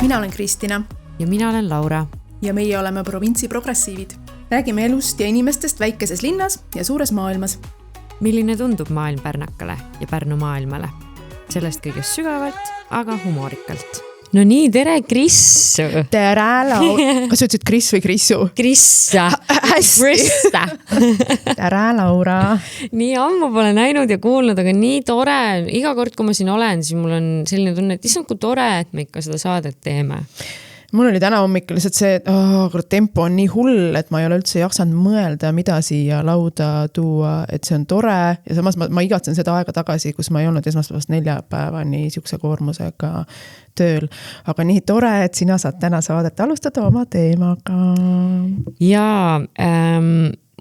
Mina olen Kristina. Ja mina olen Laura. Ja meie oleme Provintsi progressiivid. Räägime elust ja inimestest väikeses linnas ja suures maailmas. Milline tundub maailm pärnakale ja Pärnu maailmale? Sellest kõigest sügavalt, aga humoorikalt. No nii, tere Kris! Tere, Laura! Kas sa ütlesid Kris või Krissu? Krissa! Krista! Tere, Laura! Nii ammu pole näinud ja kuulnud, aga nii tore. Iga kord, kui ma siin olen, siis mul on selline tunne, et issand, kui tore, et me ikka seda saadet teeme. Mul oli täna hommikul lihtsalt see, et tempo on nii hull, et ma ei ole üldse jaksanud mõelda, mida siia lauda tuua, et see on tore. Ja samas ma igatsen seda aega tagasi, kus ma ei olnud esmaspäevast neljapäevani siukse koormusega tööl. Aga nii tore, et sina saad täna saadet alustada oma teemaga. Jaa,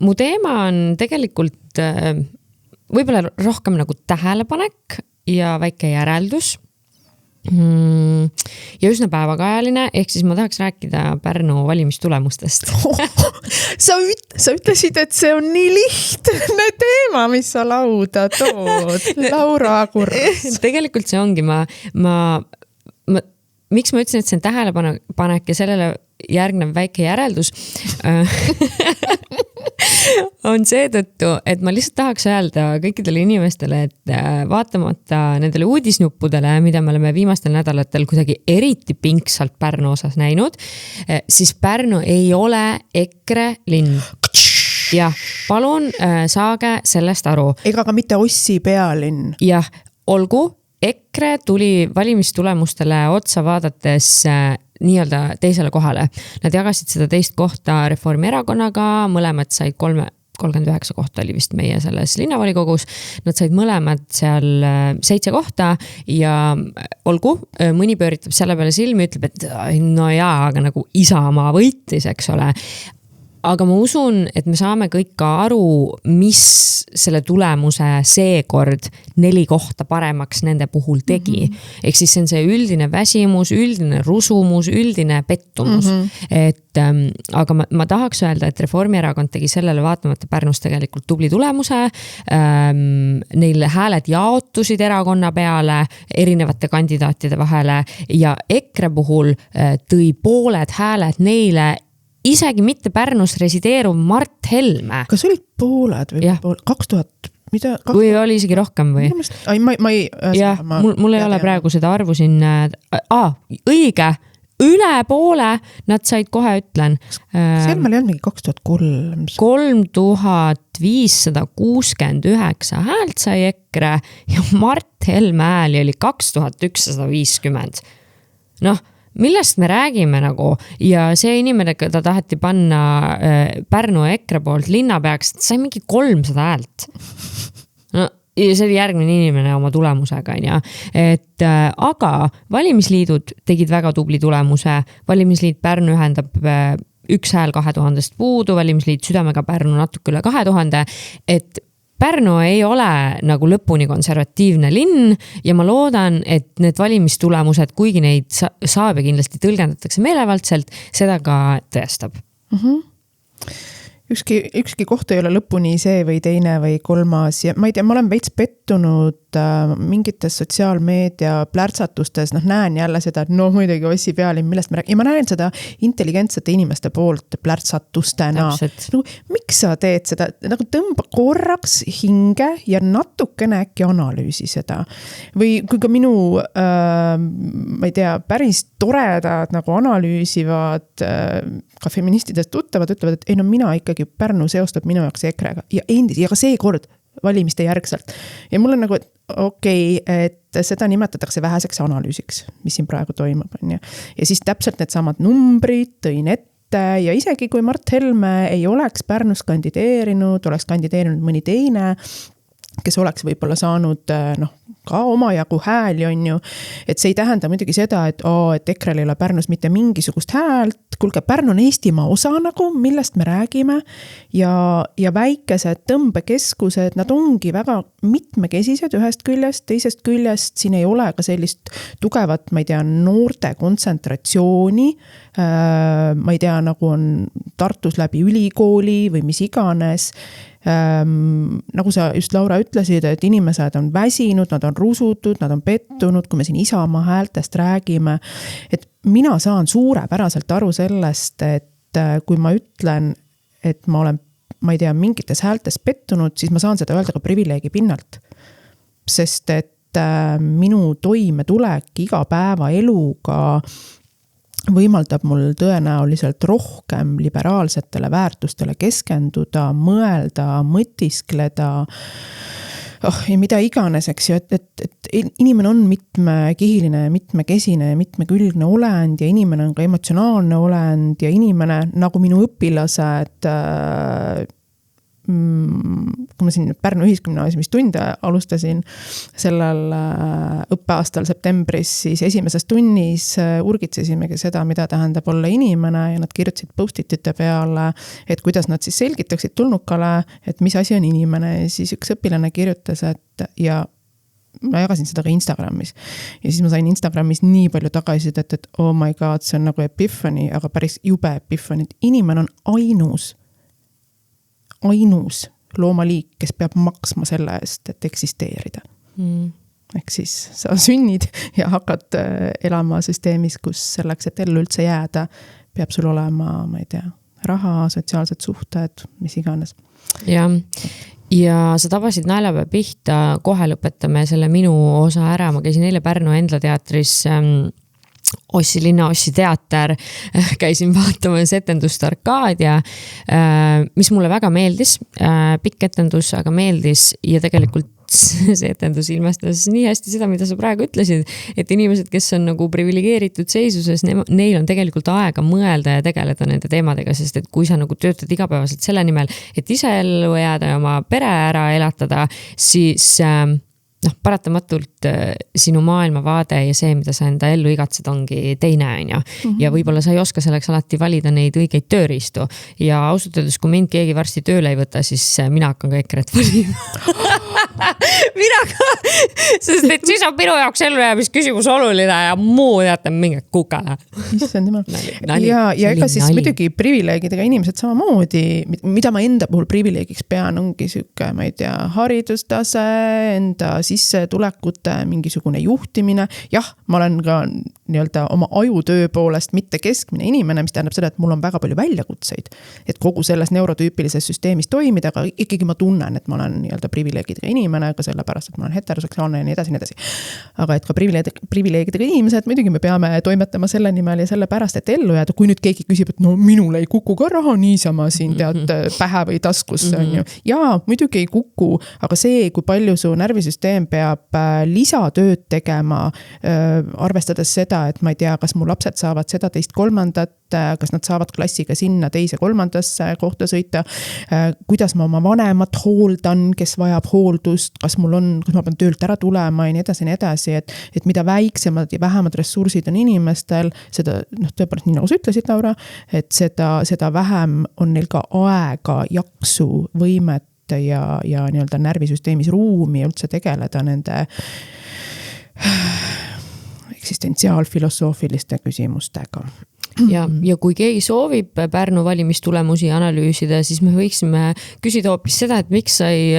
mu teema on tegelikult võib-olla rohkem nagu tähelepanek ja väike järeldus. Ja üsna päevakajaline, ehk siis ma tahaks rääkida Pärnu valimistulemustest. Sa ütlesid, et see on nii lihtne teema, mis sa lauda tood. Laura Kurs. Tegelikult see ongi, miks ma ütlesin, et see on tähelepanek ja sellele järgnev väike järeldus on seetõttu, et ma lihtsalt tahaks öelda kõikidele inimestele, et vaatamata nendele uudisnuppudele, mida me oleme viimastel nädalatel kuidagi eriti pingsalt Pärnu osas näinud, siis Pärnu ei ole EKRE linn. Jah, palun saage sellest aru. Ega ka mitte Ossi pealinn. Jah, olgu, EKRE tuli valimistulemustele otsa vaadates nii-öelda teisele kohale. Nad jagasid seda teist kohta Reformierakonnaga, mõlemad said 39 kohta oli vist meie selles linnavolikogus. Nad said mõlemad seal 7 kohta ja olgu, mõni pööritab selle peale silmi, ütleb, et no jaa, aga nagu Isamaa võitis, eks ole. Aga ma usun, et me saame kõik ka aru, mis selle tulemuse seekord 4 kohta paremaks nende puhul tegi. Ehk siis see on see üldine väsimus, üldine rusumus, üldine pettumus. Aga ma tahaks öelda, et Reformierakond tegi sellele vaatamata Pärnus tegelikult tubli tulemuse. Neil hääled jaotusid erakonna peale erinevate kandidaatide vahele ja EKRE puhul tõi pooled hääled neile isegi mitte Pärnus resideeruv Mart Helme. Kas olid pooled või 2000? Mida? Või oli isegi rohkem või? Mul ei ole praegu seda arvu siin. Õige, üle poole nad said kohe ütlen. Helmel ei olnud mingi 2003. 3569 häält sai EKRE ja Mart Helme hääli oli 2150. Millest me räägime nagu ja see inimene, keda taheti panna Pärnu EKRE poolt linnapeaks, sai mingi 300 häält. Ja see oli järgmine inimene oma tulemusega. Aga valimisliidud tegid väga tubli tulemuse. Valimisliit Pärnu ühendab 1 hääl 2000 puudu, valimisliit Südamega Pärnu natuke üle 2000, et Pärnu ei ole nagu lõpuni konservatiivne linn ja ma loodan, et need valimistulemused, kuigi neid saab ja kindlasti tõlgendatakse meelevaldselt, seda ka tõestab. Ükski koht ei ole lõpuni see või teine või kolmas ja ma ei tea, ma olen veits pettunud mingites sotsiaalmeedia plärtsatustes, näen jälle seda, et muidugi Ossi pealinn, millest me räägime. Ja ma näen seda intelligentsete inimeste poolt plärtsatustena. Miks sa teed seda? Nagu tõmba korraks hinge ja natukene äkki analüüsi seda. Või kui ka minu, ma ei tea, päris toredad nagu analüüsivad ka feministidest tuttavad, ütlevad, et mina ikkagi Pärnu seostab minu jaoks EKRE-ga ja ka see kord valimiste järgselt. Ja mul on nagu, et okei, et seda nimetatakse väheseks analüüsiks, mis siin praegu toimub. Ja siis täpselt need samad numbrid tõin ette ja isegi kui Mart Helme ei oleks Pärnus kandideerinud, oleks kandideerinud mõni teine, kes oleks võib-olla saanud ka omajagu hääli, on ju. Et see ei tähenda muidugi seda, et EKRE-l ei ole Pärnus mitte mingisugust häält. Kuulge, Pärnu on Eestimaa osa nagu, millest me räägime ja väikesed tõmbekeskused, nad ongi väga mitmekesised ühest küljest, teisest küljest siin ei ole ka sellist tugevat, ma ei tea, noorte kontsentratsiooni, ma ei tea, nagu on Tartus läbi ülikooli või mis iganes. nagu sa just Laura ütlesid, et inimesed on väsinud, nad on rusutud, nad on pettunud, kui me siin Isamaa häältest räägime, et mina saan suurepäraselt aru sellest, et kui ma ütlen, et ma olen, ma ei tea, mingites häältes pettunud, siis ma saan seda öelda ka privileegi pinnalt. Sest et minu toimetulek igapäevaeluga võimaldab mul tõenäoliselt rohkem liberaalsetele väärtustele keskenduda, mõelda, mõtiskleda ja mida iganes, eks ju, et inimene on mitmekihiline, mitmekesine ja mitmekülgne olend ja inimene on ka emotsionaalne olend ja inimene, nagu minu õpilased, kui ma siin Pärnu ühisgümnaasiumis tunde alustasin sellel õppeaastal septembris, siis esimeses tunnis urgitsesimegi seda, mida tähendab olla inimene ja nad kirjutasid post-itite peale, et kuidas nad siis selgitaksid tulnukale, et mis asi on inimene ja siis üks õpilane kirjutas, et ja ma jagasin seda ka Instagramis ja siis ma sain Instagramis nii palju tagasisidet, et oh my god, see on nagu epiphany, aga päris jube epiphany, et inimene on ainus loomaliik, kes peab maksma selle eest, et eksisteerida. Ehk siis sa sünnid ja hakkad elama süsteemis, kus selleks, et ellu üldse jääda, peab sul olema, ma ei tea, raha, sotsiaalsed suhted, mis iganes. Ja sa tabasid naljapäeva pihta, kohe lõpetame selle minu osa ära, ma käisin eile Pärnu Endla teatris Ossi linna, Ossi teater, käisin vaatamas etendust Arkadia, mis mulle väga meeldis, pikk etendus, aga meeldis ja tegelikult see etendus ilmestas nii hästi seda, mida sa praegu ütlesid, et inimesed, kes on nagu privilegeeritud seisuses, neil on tegelikult aega mõelda ja tegeleda nende teemadega, sest et kui sa nagu töötad igapäevaselt selle nimel, et ise ellu jääda ja oma pere ära elatada, siis paratamatult sinu maailmavaade ja see, mida sa enda ellu igatsed, ongi teine, on ju. Ja võib-olla sa ei oska selleks alati valida neid õigeid tööriistu. Ja ausalt öeldes, kui mind keegi varsti tööle ei võta, siis mina hakkan ka EKRE-t valima. Mina ka, sest et siis on minu jaoks ellujäämisküsimus oluline ja muu teate mingi kukale. Issand jumal. Ja ega siis muidugi privileegidega inimesed samamoodi, mida ma enda puhul privileegiks pean, ongi süke, ma ei tea, haridustase, enda sissetulekute mingisugune juhtimine. Jah, ma olen ka nii-öelda oma ajutöö poolest mitte keskmine inimene, mis tähendab seda, et mul on väga palju väljakutseid, et kogu selles neurotüüpilises süsteemis toimida, aga ikkagi ma tunnen, et ma olen nii-öelda privileegidega inimene, ka sellepärast, et ma olen heteroseksuaalne ja nii edasi. Aga et ka privileegidega inimesed, muidugi me peame toimetama selle nimel ja selle pärast, et ellu jääda. Kui nüüd keegi küsib, et no minul ei kuku ka raha niisama siin tead pähe või taskusse on ju. Jaa, muidugi ei kuku, aga see, kui palju su närvisüsteem peab lisatööd tegema, arvestades seda, et ma ei tea, kas mu lapsed saavad seda teist kolmandat, kas nad saavad klassiga sinna teise kolmandasse kohta sõita, kuidas ma oma vanemat hooldan, kes vajab hooldust, kas ma pean töölt ära tulema ja nii edasi, et mida väiksemad ja vähemad ressursid on inimestel, seda, tõepoolest nii nagu sa ütlesid, Laura, et seda vähem on neil ka aega, jaksu, võimet ja nii-öelda närvisüsteemis ruumi üldse tegeleda nende eksistentsiaalfilosoofiliste küsimustega. Ja kui keegi soovib Pärnu valimistulemusi analüüsida, siis me võiksime küsida hoopis seda, et miks sai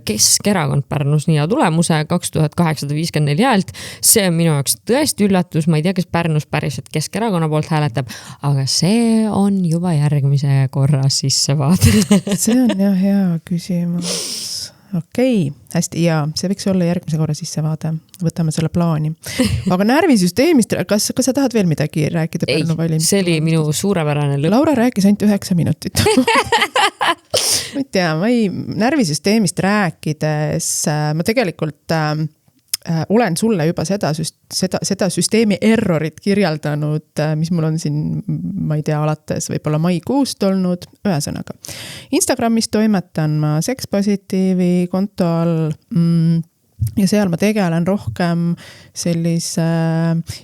Keskerakond Pärnus nii hea tulemuse 2854 häält. See on minu jaoks tõesti üllatus, ma ei tea, kes Pärnus päriselt Keskerakonna poolt hääletab, aga see on juba järgmise korra sissevaade. See on jah hea küsimus. Okei, hästi, ja see võiks olla järgmise korra sissevaade. Võtame selle plaani. Aga närvisüsteemist, kas sa tahad veel midagi rääkida? Ei, see oli minu suurepärane lõpp. Laura rääkis ainult 9 minutit. Ma ei tea, närvisüsteemist rääkides, ma tegelikult olen sulle juba seda süsteemi errorit kirjeldanud, mis mul on siin, ma ei tea, alates võib-olla maikuust olnud, ühesõnaga. Instagramis toimetan ma sekspositiivi konto all ja seal ma tegelen rohkem sellise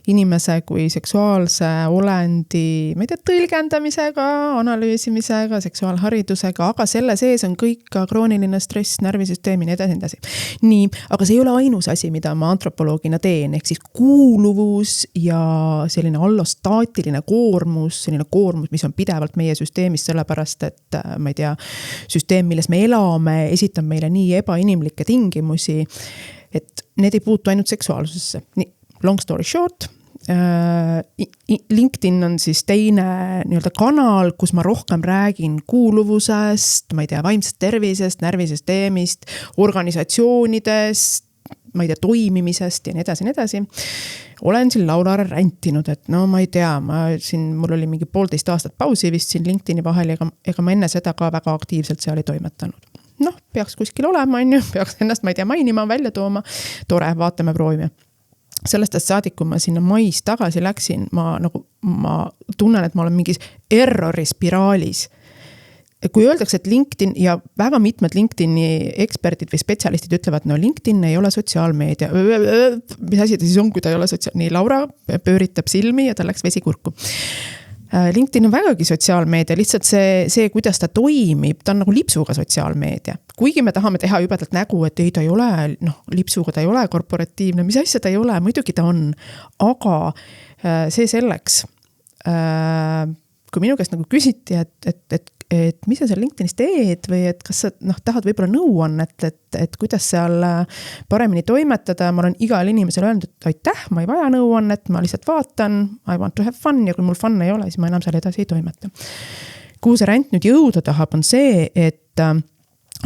inimese kui seksuaalse olendi, ma ei tea, tõlgendamisega, analüüsimisega, seksuaalharidusega, aga selle sees on kõik ka krooniline stress, närvisüsteemi, nii edasi. Nii, aga see ei ole ainus asi, mida ma antropoloogina teen, ehk siis kuuluvus ja selline allostaatiline koormus, selline koormus, mis on pidevalt meie süsteemis, sellepärast, et ma ei tea, süsteem, milles me elame, esitab meile nii ebainimlikke tingimusi, et need ei puutu ainult seksuaalsusesse. Nii, long story short, LinkedIn on siis teine nii-öelda kanal, kus ma rohkem räägin kuuluvusest, ma ei tea, vaimsest tervisest, närvisüsteemist, organisatsioonidest, ma ei tea, toimimisest ja nii edasi. Olen siin Laurale räntinud, et no ma ei tea, mul oli mingi 1,5 aastat pausi vist siin LinkedIni vahel, ega ma enne seda ka väga aktiivselt seal ei toimetanud. Noh, peaks kuskil olema, peaks ennast, ma ei tea, mainima, välja tooma. Tore, vaatame, proovime. Sellest saadik, kui ma sinna mais tagasi läksin, ma tunnen, et ma olen mingis errorispiraalis. Kui öeldakse, et LinkedIn ja väga mitmed LinkedIni eksperdid või spetsialistid ütlevad, no LinkedIn ei ole sotsiaalmeedia. Mis asi ta siis on, kui ta ei ole sotsiaalmeedia? Nii, Laura pööritab silmi ja ta läks vesikurku. LinkedIn on vägagi sotsiaalmeedia, lihtsalt see, kuidas ta toimib, ta on nagu lipsuga sotsiaalmeedia. Kuigi me tahame teha jubedalt nägu, et ei, ta ei ole, lipsuga ta ei ole korporatiivne, mis asja ta ei ole, muidugi ta on. Aga see selleks, kui minu käest nagu küsiti, et mis sa seal LinkedInis teed või et kas sa tahad võib-olla nõuannet, et kuidas seal paremini toimetada, ma olen igal inimesel öelnud, et aitäh, ma ei vaja nõuannet, ma lihtsalt vaatan, I want to have fun ja kui mul fun ei ole, siis ma enam seal edasi ei toimeta. Kuhu see ränd nüüd jõuda tahab, on see, et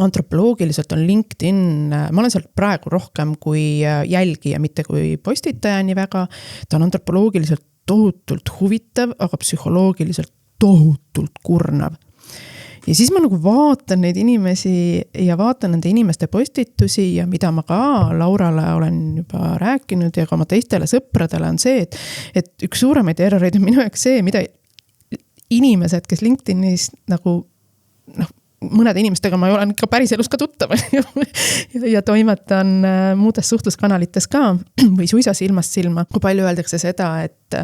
antropoloogiliselt on LinkedIn, ma olen seal praegu rohkem kui jälgija, mitte kui postitaja nii väga, ta on antropoloogiliselt tohutult huvitav, aga psühholoogiliselt tohutult kurnav. Ja siis ma nagu vaatan neid inimesi ja vaatan nende inimeste postitusi ja mida ma ka Laurale olen juba rääkinud ja ka oma teistele sõpradele on see, et üks suuremaid erroreid on minu jaoks see, mida inimesed, kes LinkedInis nagu mõnede inimestega ma olen ikka päris elus ka tuttav ja toimetan muudes suhtluskanalites ka või suisa silmast silma. Kui palju öeldakse seda, et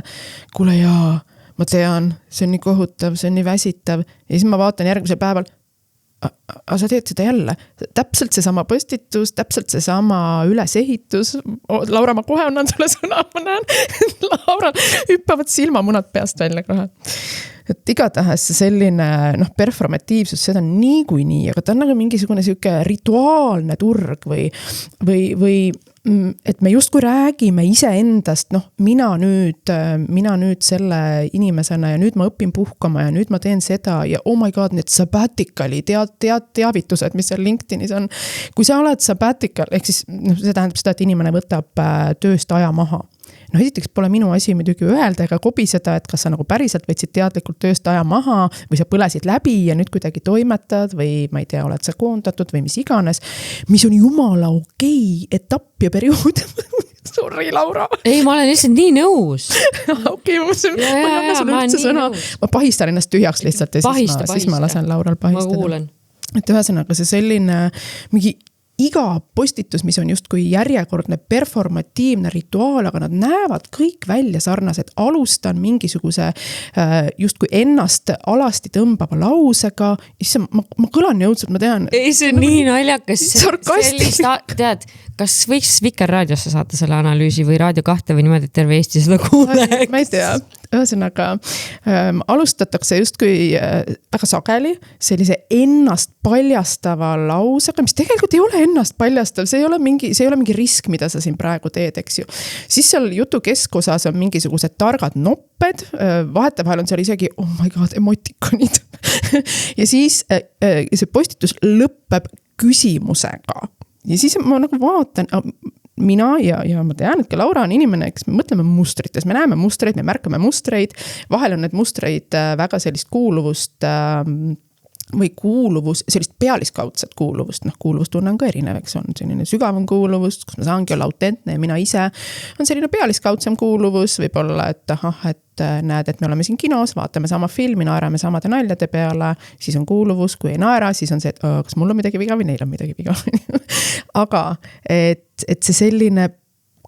kuule jaa, ma tean, see on nii kohutav, see on nii väsitav ja siis ma vaatan järgmisel päeval, aga sa teed seda jälle. Täpselt see sama postitus, täpselt see sama ülesehitus. Laura, ma kohe annan sulle sõna, ma näen, Laura hüppavad silmamunad peast välja kohe. Et igatahes selline performatiivsus, seda niikuinii, aga ta on nagu mingisugune siuke rituaalne turg või et me justkui räägime iseendast, mina nüüd selle inimesena ja nüüd ma õpin puhkama ja nüüd ma teen seda ja oh my god, need sabbaticali teavitused, mis seal LinkedInis on. Kui sa oled sabbatical, ehk siis see tähendab seda, et inimene võtab tööst aja maha. Esiteks pole minu asi muidugi öelda ega kobiseda, et kas sa nagu päriselt võtsid teadlikult tööst aja maha või sa põlesid läbi ja nüüd kuidagi toimetad või ma ei tea, oled sa koondatud või mis iganes, mis on jumala okei etapp ja periood. Sorry, Laura. Ei, ma olen lihtsalt nii nõus. Okei, ma annan sulle üldse sõna. Ma pahistan ennast tühjaks lihtsalt ja siis ma lasen Laural pahistada. Ma kuulen. Et ühesõnaga see selline mingi iga postitus, mis on justkui järjekordne performatiivne rituaal, aga nad näevad kõik välja sarnased. Alustan mingisuguse justkui ennast alasti tõmbava lausega. Ma kõlan jõudsalt, ma tean. Ei, see on nii naljakas. Tead, kas võiks Vikerraadiosse saata selle analüüsi või Raadio 2 või niimoodi, et terve Eesti seda kuuleks? Ma ei tea. Ühesõnaga, alustatakse justkui väga sageli sellise ennast paljastava lausega, mis tegelikult ei ole ennast paljastav, see ei ole mingi risk, mida sa siin praegu teed, eks ju. Siis seal jutu keskosas on mingisugused targad nopped, vahetevahel on seal isegi, oh my god, emotikonid. Ja siis see postitus lõppeb küsimusega. Ja siis ma nagu vaatan, mina ja ma tean, et ka Laura on inimene, kes me mõtleme mustrites, me näeme mustreid, me märkame mustreid, vahel on need mustreid väga sellist kuuluvust või kuuluvus, sellist pealiskaudset kuuluvust, kuuluvustunne on ka erinev, eks on selline sügavam kuuluvus, kus ma saangi olla autentne ja mina ise, on selline pealiskaudsem kuuluvus, võib olla, et näed, et me oleme siin kinos, vaatame sama filmi, naerame samade naljade peale, siis on kuuluvus, kui ei naera, siis on see, et kas mul on midagi viga või neil on midagi viga. Aga et see selline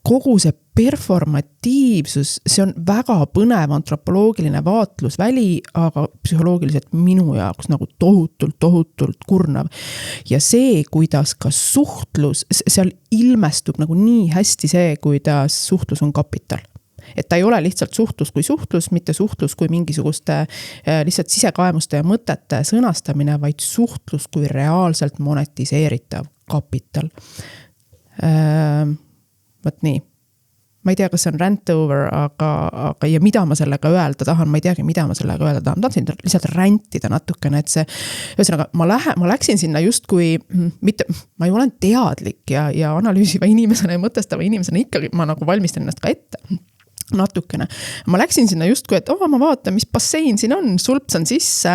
kogu see performatiivsus, see on väga põnev antropoloogiline vaatlusväli, aga psühholoogiliselt minu jaoks nagu tohutult kurnav. Ja see, kuidas ka suhtlus, seal ilmestub nagu nii hästi see, kuidas suhtlus on kapital. Et ta ei ole lihtsalt suhtlus kui suhtlus, mitte suhtlus kui mingisuguste lihtsalt sisekaemuste ja mõtete sõnastamine, vaid suhtlus kui reaalselt monetiseeritav kapital. Võt nii. Ma ei tea, kas see on rant over, aga ja mida ma sellega öelda tahan, ma ei teagi, mida ma sellega öelda tahan. Ma tahan lihtsalt rantida natukene, et see, ühesõnaga, ma läksin sinna just kui, mitte, ma ei olen teadlik ja analüüsiva inimesena ja mõtestava inimesena ikkagi ma nagu valmistan ennast ka ette. Natukene. Ma läksin sinna justkui, et ma vaatan, mis bassein siin on, sulpsan sisse,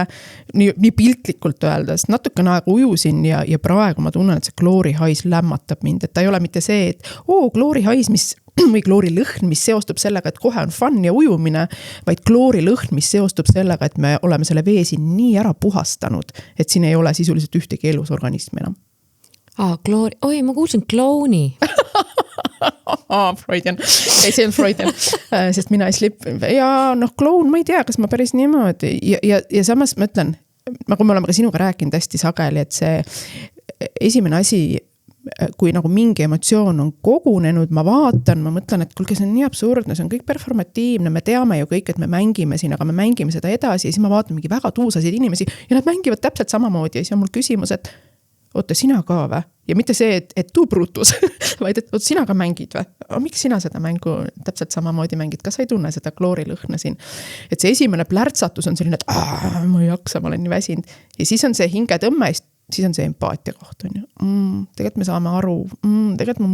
nii piltlikult öeldes, natukene aega ujusin ja praegu ma tunnen, et see kloorihais lämmatab mind, et ta ei ole mitte see, et kloorihais, või kloorilõhn, mis seostub sellega, et kohe on fun ja ujumine, vaid kloorilõhn, mis seostub sellega, et me oleme selle vee siin nii ära puhastanud, et siin ei ole sisuliselt ühtegi elusorganismi enam. Oi, ma kuulsin klooni. Freudian. Ei, see on Freudian, sest mina ei slip. Ja kloun, ma ei tea, kas ma päris niimoodi. Ja samas ma ütlen, nagu me oleme ka sinuga rääkinud hästi sageli, et see esimene asi, kui nagu mingi emotsioon on kogunenud, ma vaatan, ma mõtlen, et kuulge, see on nii absurdne, see on kõik performatiivne, me teame ju kõik, et me mängime siin, aga me mängime seda edasi ja siis ma vaatan mingi väga tuusasid inimesi ja nad mängivad täpselt samamoodi ja siis on mul küsimus, et oota, sina ka või? Ja mitte see, et tuu brutus, vaid et sina ka mängid või? Miks sina seda mängu täpselt samamoodi mängid? Kas sa ei tunne seda kloorilõhna siin? Et see esimene plärtsatus on selline, et ma ei jaksa, ma olen nii väsinud. Ja siis on see hingetõmme, siis on see empaatia koht. On ju. Tegelikult me saame aru, tegelikult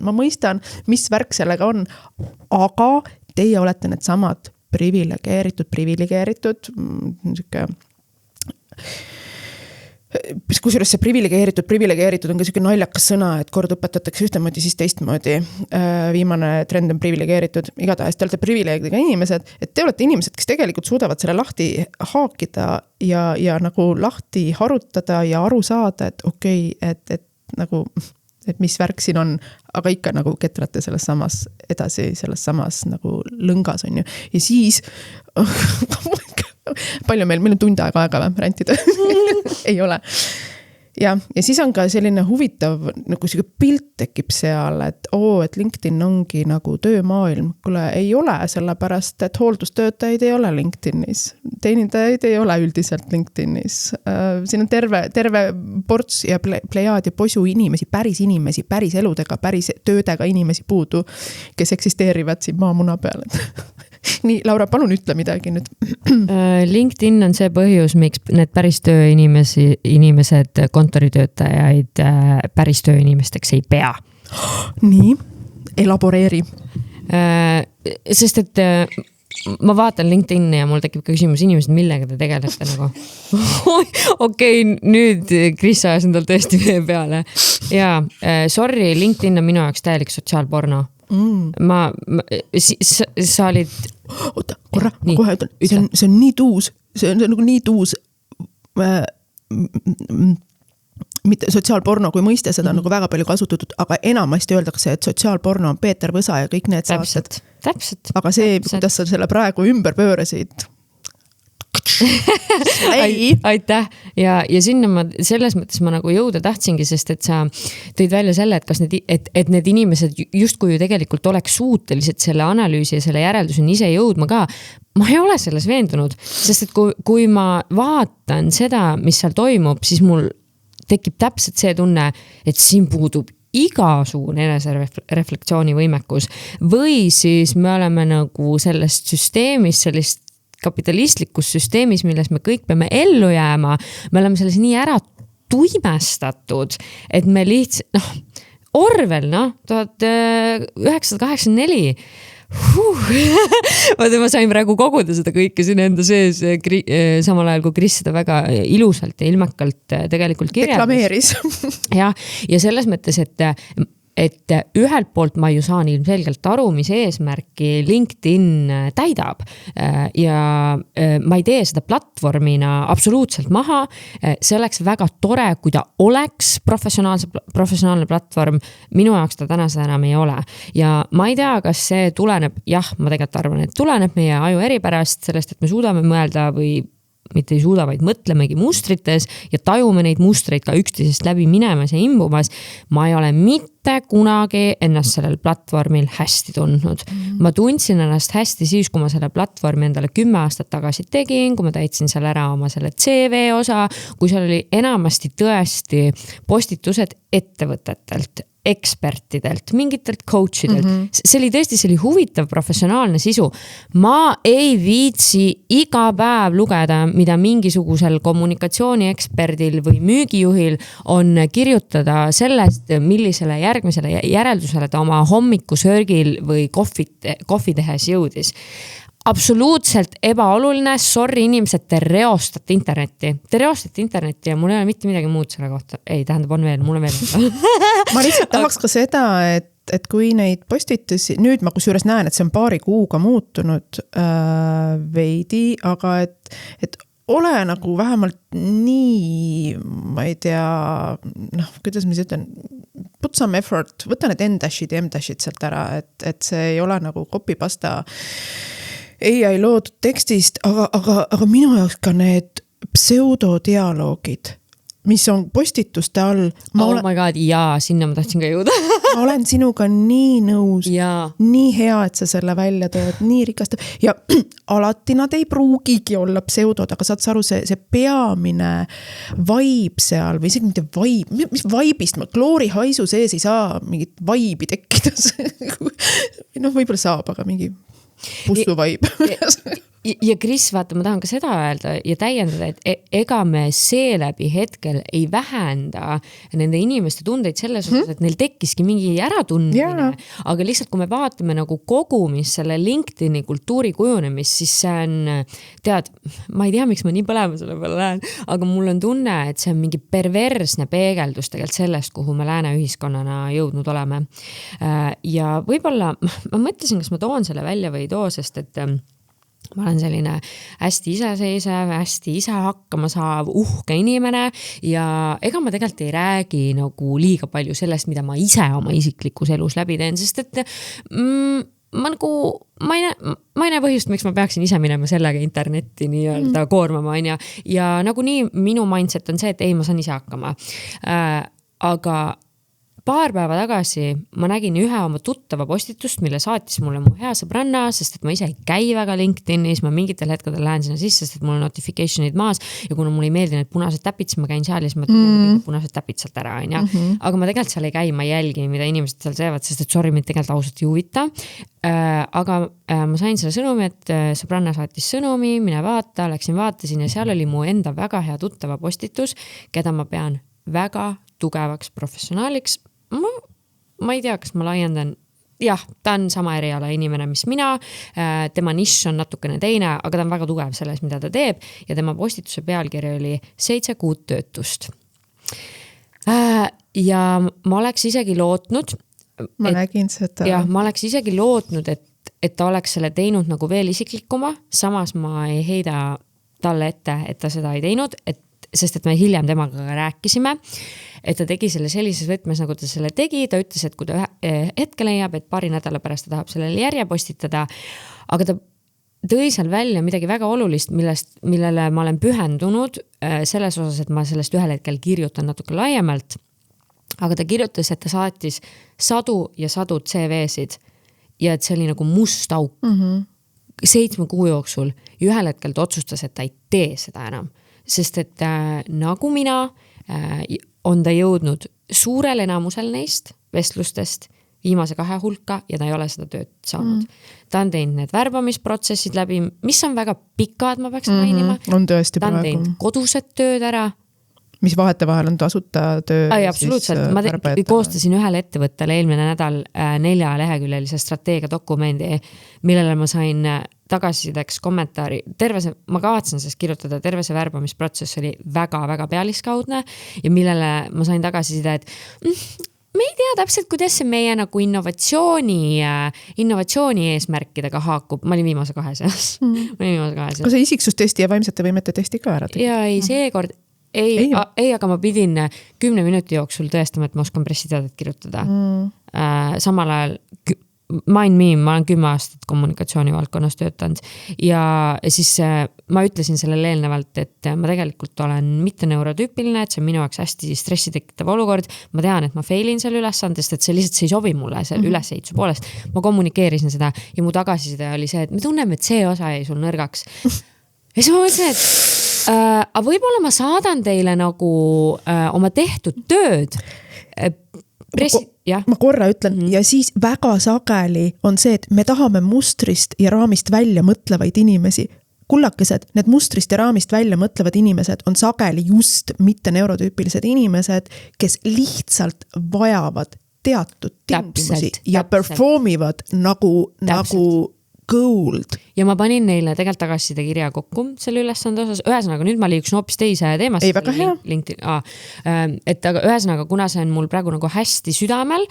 ma mõistan, mis värk sellega on, aga teie olete need samad privilegeeritud, kusjuures see privilegeeritud on ka selline naljakas sõna, et kord õpetatakse ühtemoodi, siis teistmoodi. Viimane trend on privilegeeritud. Igatahes te olete privileegiga inimesed, et te olete inimesed, kes tegelikult suudavad selle lahti haakida ja nagu lahti harutada ja aru saada, et okei, et nagu, et mis värk siin on, aga ikka nagu ketrate selles samas edasi, selles samas nagu lõngas on ju. Ja siis palju meil on tund aega või rentida? Ei ole. Ja siis on ka selline huvitav, nagu see pilt tekib seal, et et LinkedIn ongi nagu töömaailm. Kuule, ei ole, sellepärast, et hooldustöötajaid ei ole LinkedInis. Teenindajaid ei ole üldiselt LinkedInis. Siin on terve ports ja plejaad ja posu inimesi, päris eludega, päris töödega inimesi puudu, kes eksisteerivad siin maamuna peal. Nii, Laura, palun ütle midagi nüüd. LinkedIn on see põhjus, miks need päris tööinimesed kontoritöötajaid päris tööinimesteks ei pea. Nii, elaboreeri. Sest et ma vaatan LinkedIni ja mul tekib küsimus inimesed, millega te tegelete nagu. Okei, nüüd Kris ajas endal tõesti vee peale. Ja, sorry, LinkedIn on minu jaoks täielik sotsiaalporno. Sa olid... Oota, korra, ma kohe ütlen, see on nii tuus, see on nagu nii tuus, mitte sotsiaalporno kui mõiste, seda on nagu väga palju kasutatud, aga enamasti öeldakse, et sotsiaalporno on Peeter Võsa ja kõik need saated. Täpselt. Aga see, kuidas sa selle praegu ümber pöörasid... Aitäh. Ja sinna selles mõttes ma nagu jõuda tahtsingi, sest et sa tõid välja selle, et kas et need inimesed justkui ju tegelikult oleks suutelised selle analüüsi ja selle järelduseni ise jõudma ka. Ma ei ole selles veendunud, sest et kui ma vaatan seda, mis seal toimub, siis mul tekib täpselt see tunne, et siin puudub igasugune enesereflektsiooni võimekus või siis me oleme nagu sellest süsteemis, sellist kapitalistlikus süsteemis, milles me kõik peame ellu jääma, me oleme selles nii ära tuimestatud, et me lihtsalt, Orwell, 1984, Vaata, ma sain praegu koguda seda kõike siin enda sees, samal ajal kui Kris seda väga ilusalt ja ilmekalt tegelikult reklameeris. ja selles mõttes, et ühelt poolt ma ju saan ilmselgelt aru, mis eesmärki LinkedIn täidab ja ma ei tee seda platvormina absoluutselt maha. See oleks väga tore, kui ta oleks professionaalne platvorm. Minu jaoks ta täna seda enam ei ole. Ja ma ei tea, kas see tuleneb, ma tegelikult arvan, et tuleneb meie aju eripärast sellest, et me suudame mõelda või mitte ei suuda, vaid mõtlemegi mustrites ja tajume neid mustreid ka üksteisest läbi minemas ja imbumas. Ma ei ole mitte kunagi ennast sellel platvormil hästi tundnud. Ma tundsin ennast hästi siis, kui ma selle platvormi endale 10 aastat tagasi tegin, kui ma täitsin seal ära oma selle CV osa, kui seal oli enamasti tõesti postitused ettevõtetelt, ekspertidelt, mingitelt coachidelt. See oli tõesti, see oli huvitav professionaalne sisu. Ma ei viitsi iga päev lugeda, mida mingisugusel kommunikatsioonieksperdil või müügijuhil on kirjutada sellest, millisele järgmisele järeldusele ta oma hommikusörgil või kohvi tehes jõudis. Absoluutselt ebaoluline, sorry inimesed, te reostate internetti ja mul ei ole mitte midagi muud selle kohta. Ei, tähendab, on veel, mul on veel. Ma lihtsalt tahaks ka seda, et kui neid postitusi, nüüd ma kusjuures näen, et see on paari kuuga muutunud veidi, aga et ole nagu vähemalt nii, ma ei tea, kuidas ma ütlen, put some effort, võta need N-dashid ja M-dashid sealt ära, et see ei ole nagu copy-pasta ei loodud tekstist, aga minu jaoks ka need pseudodialoogid, mis on postituste all. My God, jaa, sinna ma tahtsin ka jõuda. Ma olen sinuga nii nõus, nii hea, et sa selle välja tood, nii rikastab. Ja alati nad ei pruugigi olla pseudod, aga saad aru, see peamine vibe seal, või isegi mitte vibe, mis vibeist, kloori haisu sees ei saa mingit vibe'i tekkida. Võib-olla saab, aga mingi pussu vibe. Ja Kris, vaata, ma tahan ka seda öelda ja täiendada, et ega me seeläbi hetkel ei vähenda nende inimeste tundeid selles osas, et neil tekkiski mingi äratundmine, aga lihtsalt kui me vaatame nagu kogumis selle LinkedIni kultuuri kujunemist, siis see on, tead, ma ei tea, miks ma nii põlema selle peale lähen, aga mul on tunne, et see on mingi perversne peegeldus tegelikult sellest, kuhu me lääne ühiskonnana jõudnud oleme. Ja võib-olla, ma mõtlesin, kas ma toon selle välja või ei too, sest et ma olen selline hästi iseseisev, hästi ise hakkama saav, uhke inimene ja ega ma tegelikult ei räägi nagu liiga palju sellest, mida ma ise oma isiklikus elus läbi teen, sest et ma ei näe põhjust, miks ma peaksin ise minema sellega internetti nii-öelda koormama, ja nagu nii minu mindset on see, et ei, ma saan ise hakkama. Aga paar päeva tagasi ma nägin ühe oma tuttava postitust, mille saatis mulle mu hea sõbranna, sest et ma ise ei käi väga LinkedInis, ma mingitel hetkedel lähen sinna sisse, sest et mul on notificationid maas ja kuna mulle ei meeldi need punased täpid, siis ma käin seal ja siis ma teen punased täpid sealt ära. Aga ma tegelikult seal ei käi, ma jälgi, mida inimesed seal teevad, sest et sorry, mind tegelikult ausalt ei huvita. Aga ma sain selle sõnumi, et sõbranna saatis sõnumi, mine vaata, läksin vaatasin ja seal oli mu enda väga hea tuttava postitus, keda ma pean väga tugevaks professionaaliks. Ma ei tea, kas ma laiendan. Jah, ta on sama eriala inimene, mis mina. Tema nišš on natukene teine, aga ta on väga tugev selles, mida ta teeb. Ja tema postituse pealkiri oli 7 kuud töötust. Ja ma oleks isegi lootnud. Ma nägin seda. Ja ma oleks isegi lootnud, et ta oleks selle teinud nagu veel isiklikuma. Samas ma ei heida talle ette, et ta seda ei teinud, sest et me hiljem temaga rääkisime, et ta tegi selle sellises võtmes, nagu ta selle tegi, ta ütles, et kui ta hetke leiab, et paari nädala pärast ta tahab sellele järje postitada, aga ta tõi seal välja midagi väga olulist, millele ma olen pühendunud selles osas, et ma sellest ühel hetkel kirjutan natuke laiemalt, aga ta kirjutas, et ta saatis sadu ja sadu CV-sid ja et see oli nagu must auk 7 kuu jooksul ja ühel hetkel ta otsustas, et ta ei tee seda enam. Sest et nagu mina on ta jõudnud suurel enamusel neist vestlustest viimase 2 hulka ja ta ei ole seda tööd saanud. Ta on teinud need värbamisprotsessid läbi, mis on väga pikad, ma peaks mainima. On tõesti ta on teinud kodused tööd ära. mis vahetevahel on tasuta töö. Absoluutselt, ma koostasin ühele ettevõttele eelmine nädal 4-leheküljelise strateegiadokumendi, millele ma sain tagasisideks kommentaari. Ma kavatsen sellest kirjutada, terve see värbamisprotsess oli väga-väga pealiskaudne ja millele ma sain tagasisida, et me ei tea täpselt, kuidas see meie nagu innovatsiooni eesmärkidega haakub. Ma olin viimase 2 seas. Kas see isiksustesti ja vaimsete võimete testi ka ära tegi? Ja ei, seekord ei, aga ma pidin 10 minuti jooksul tõestama, et ma oskan pressiteadet kirjutada. Samal ajal ma olen 10 aastat kommunikatsiooni valdkonnas töötanud ja siis ma ütlesin sellele eelnevalt, et ma tegelikult olen mitte neurotüüpiline, et see on minu jaoks hästi stressitekitav olukord. Ma tean, et ma failin selle ülesandest, et see lihtsalt ei sobi mulle selle ülesehituse poolest. Ma kommunikeerisin seda ja mu tagasiside oli see, et me tunneme, et see osa jäi sul nõrgaks. Ja siis ma mõtlesin, et võib-olla ma saadan teile nagu oma tehtud tööd. Ma korra ütlen ja siis väga sageli on see, et me tahame mustrist ja raamist välja mõtlevaid inimesi. Kullakesed, need mustrist ja raamist välja mõtlevad inimesed on sageli just mitte neurotüüpilised inimesed, kes lihtsalt vajavad teatud tingimusi ja performivad nagu gold. Ja ma panin neile tegelikult tagasiside kirja kokku selle ülesande osas. Ühesõnaga, nüüd ma liiksin hoopis teise teemast. Ei, väga hea. Et aga ühesõnaga, kuna see on mul praegu nagu hästi südamel,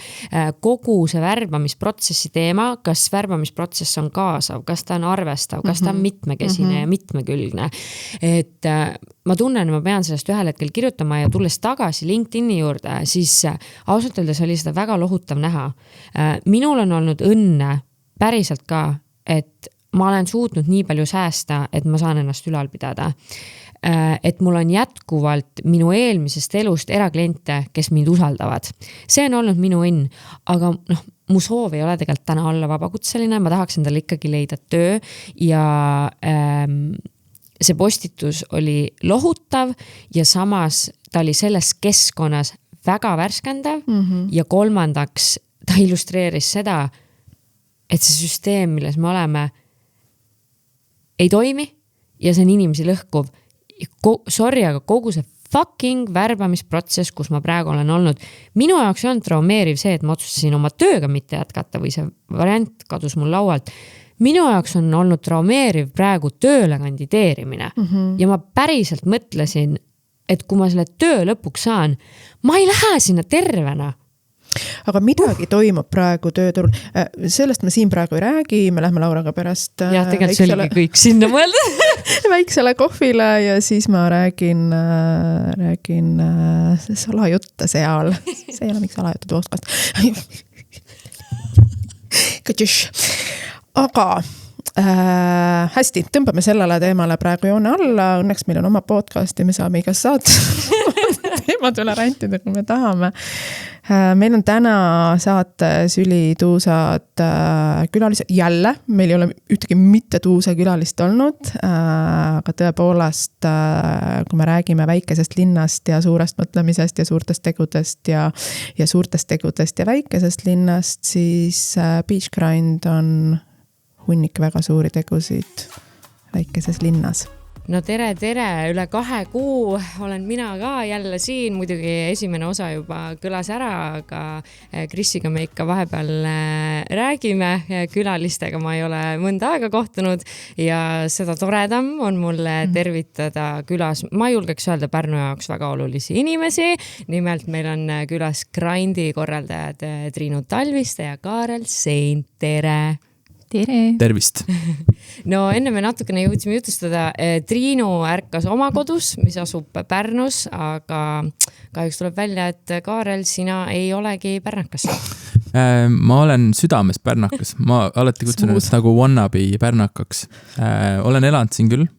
kogu see värbamisprotsessi teema, kas värbamisprotsess on kaasav, kas ta on arvestav, kas ta on mitmekesine ja mitmekülgne. Et ma tunnen, ma pean sellest ühel hetkel kirjutama ja tulles tagasi LinkedIni juurde, siis ausalt öeldes oli seda väga lohutav näha. Minul on olnud õnne päriselt ka, et ma olen suutnud nii palju säästa, et ma saan ennast ülal pidada. Et mul on jätkuvalt minu eelmisest elust erakliente, kes mind usaldavad. See on olnud minu õnn, aga mu soov ei ole tegelikult täna olla vabakutseline, ma tahaks endale ikkagi leida töö ja see postitus oli lohutav ja samas ta oli selles keskkonnas väga värskendav ja kolmandaks ta illustreeris seda, et see süsteem, milles me oleme, ei toimi ja see on inimesi lõhkuv. Sorry, aga kogu see fucking värbamisprotsess, kus ma praegu olen olnud, minu jaoks on traumeeriv see, et ma otsustasin oma tööga mitte jätkata või see variant kadus mul laualt. Minu jaoks on olnud traumeeriv praegu tööle kandideerimine ja ma päriselt mõtlesin, et kui ma selle töö lõpuks saan, ma ei lähe sinna tervena. Aga midagi toimub praegu tööturul. Sellest me siin praegu ei räägi, me lähme Lauraga pärast jah, tegelikult see oligi kõik sinna mõelda. Väiksele kohvile ja siis ma räägin salajutte seal. See ei ole miks salajutud podcast. Aga hästi, tõmbame sellele teemale praegu joone alla. Õnneks meil on oma podcast ja me saame igas saate teemad üle rantida, kui me tahame. Meil on täna saates ülituusad külalised. Jälle, meil ei ole ühtegi mitte tuusa külalist olnud, aga tõepoolest, kui me räägime väikesest linnast ja suurest mõtlemisest ja suurtest tegudest ja suurtest tegudest ja väikesest linnast, siis Beach Grind on hunnik väga suuri tegusid väikeses linnas. No tere, üle 2 kuu olen mina ka jälle siin, muidugi esimene osa juba kõlas ära, aga Krisiga me ikka vahepeal räägime, külalistega ma ei ole mõnda aega kohtunud ja seda toredam on mulle tervitada külas, ma julgeks öelda Pärnu jaoks väga olulisi inimesi, nimelt meil on külas Grindi korraldajad Triinu Talviste ja Kaarel Sein, tere! Tere! Tervist! No enne me natukene jõudsime jutustada. Triinu ärkas oma kodus, mis asub Pärnus, aga kahjuks tuleb välja, et Kaarel, sina ei olegi pärnakas. Ma olen südames pärnakas. Ma alati kutsun ennast nagu wannabe pärnakaks. Olen elanud siin küll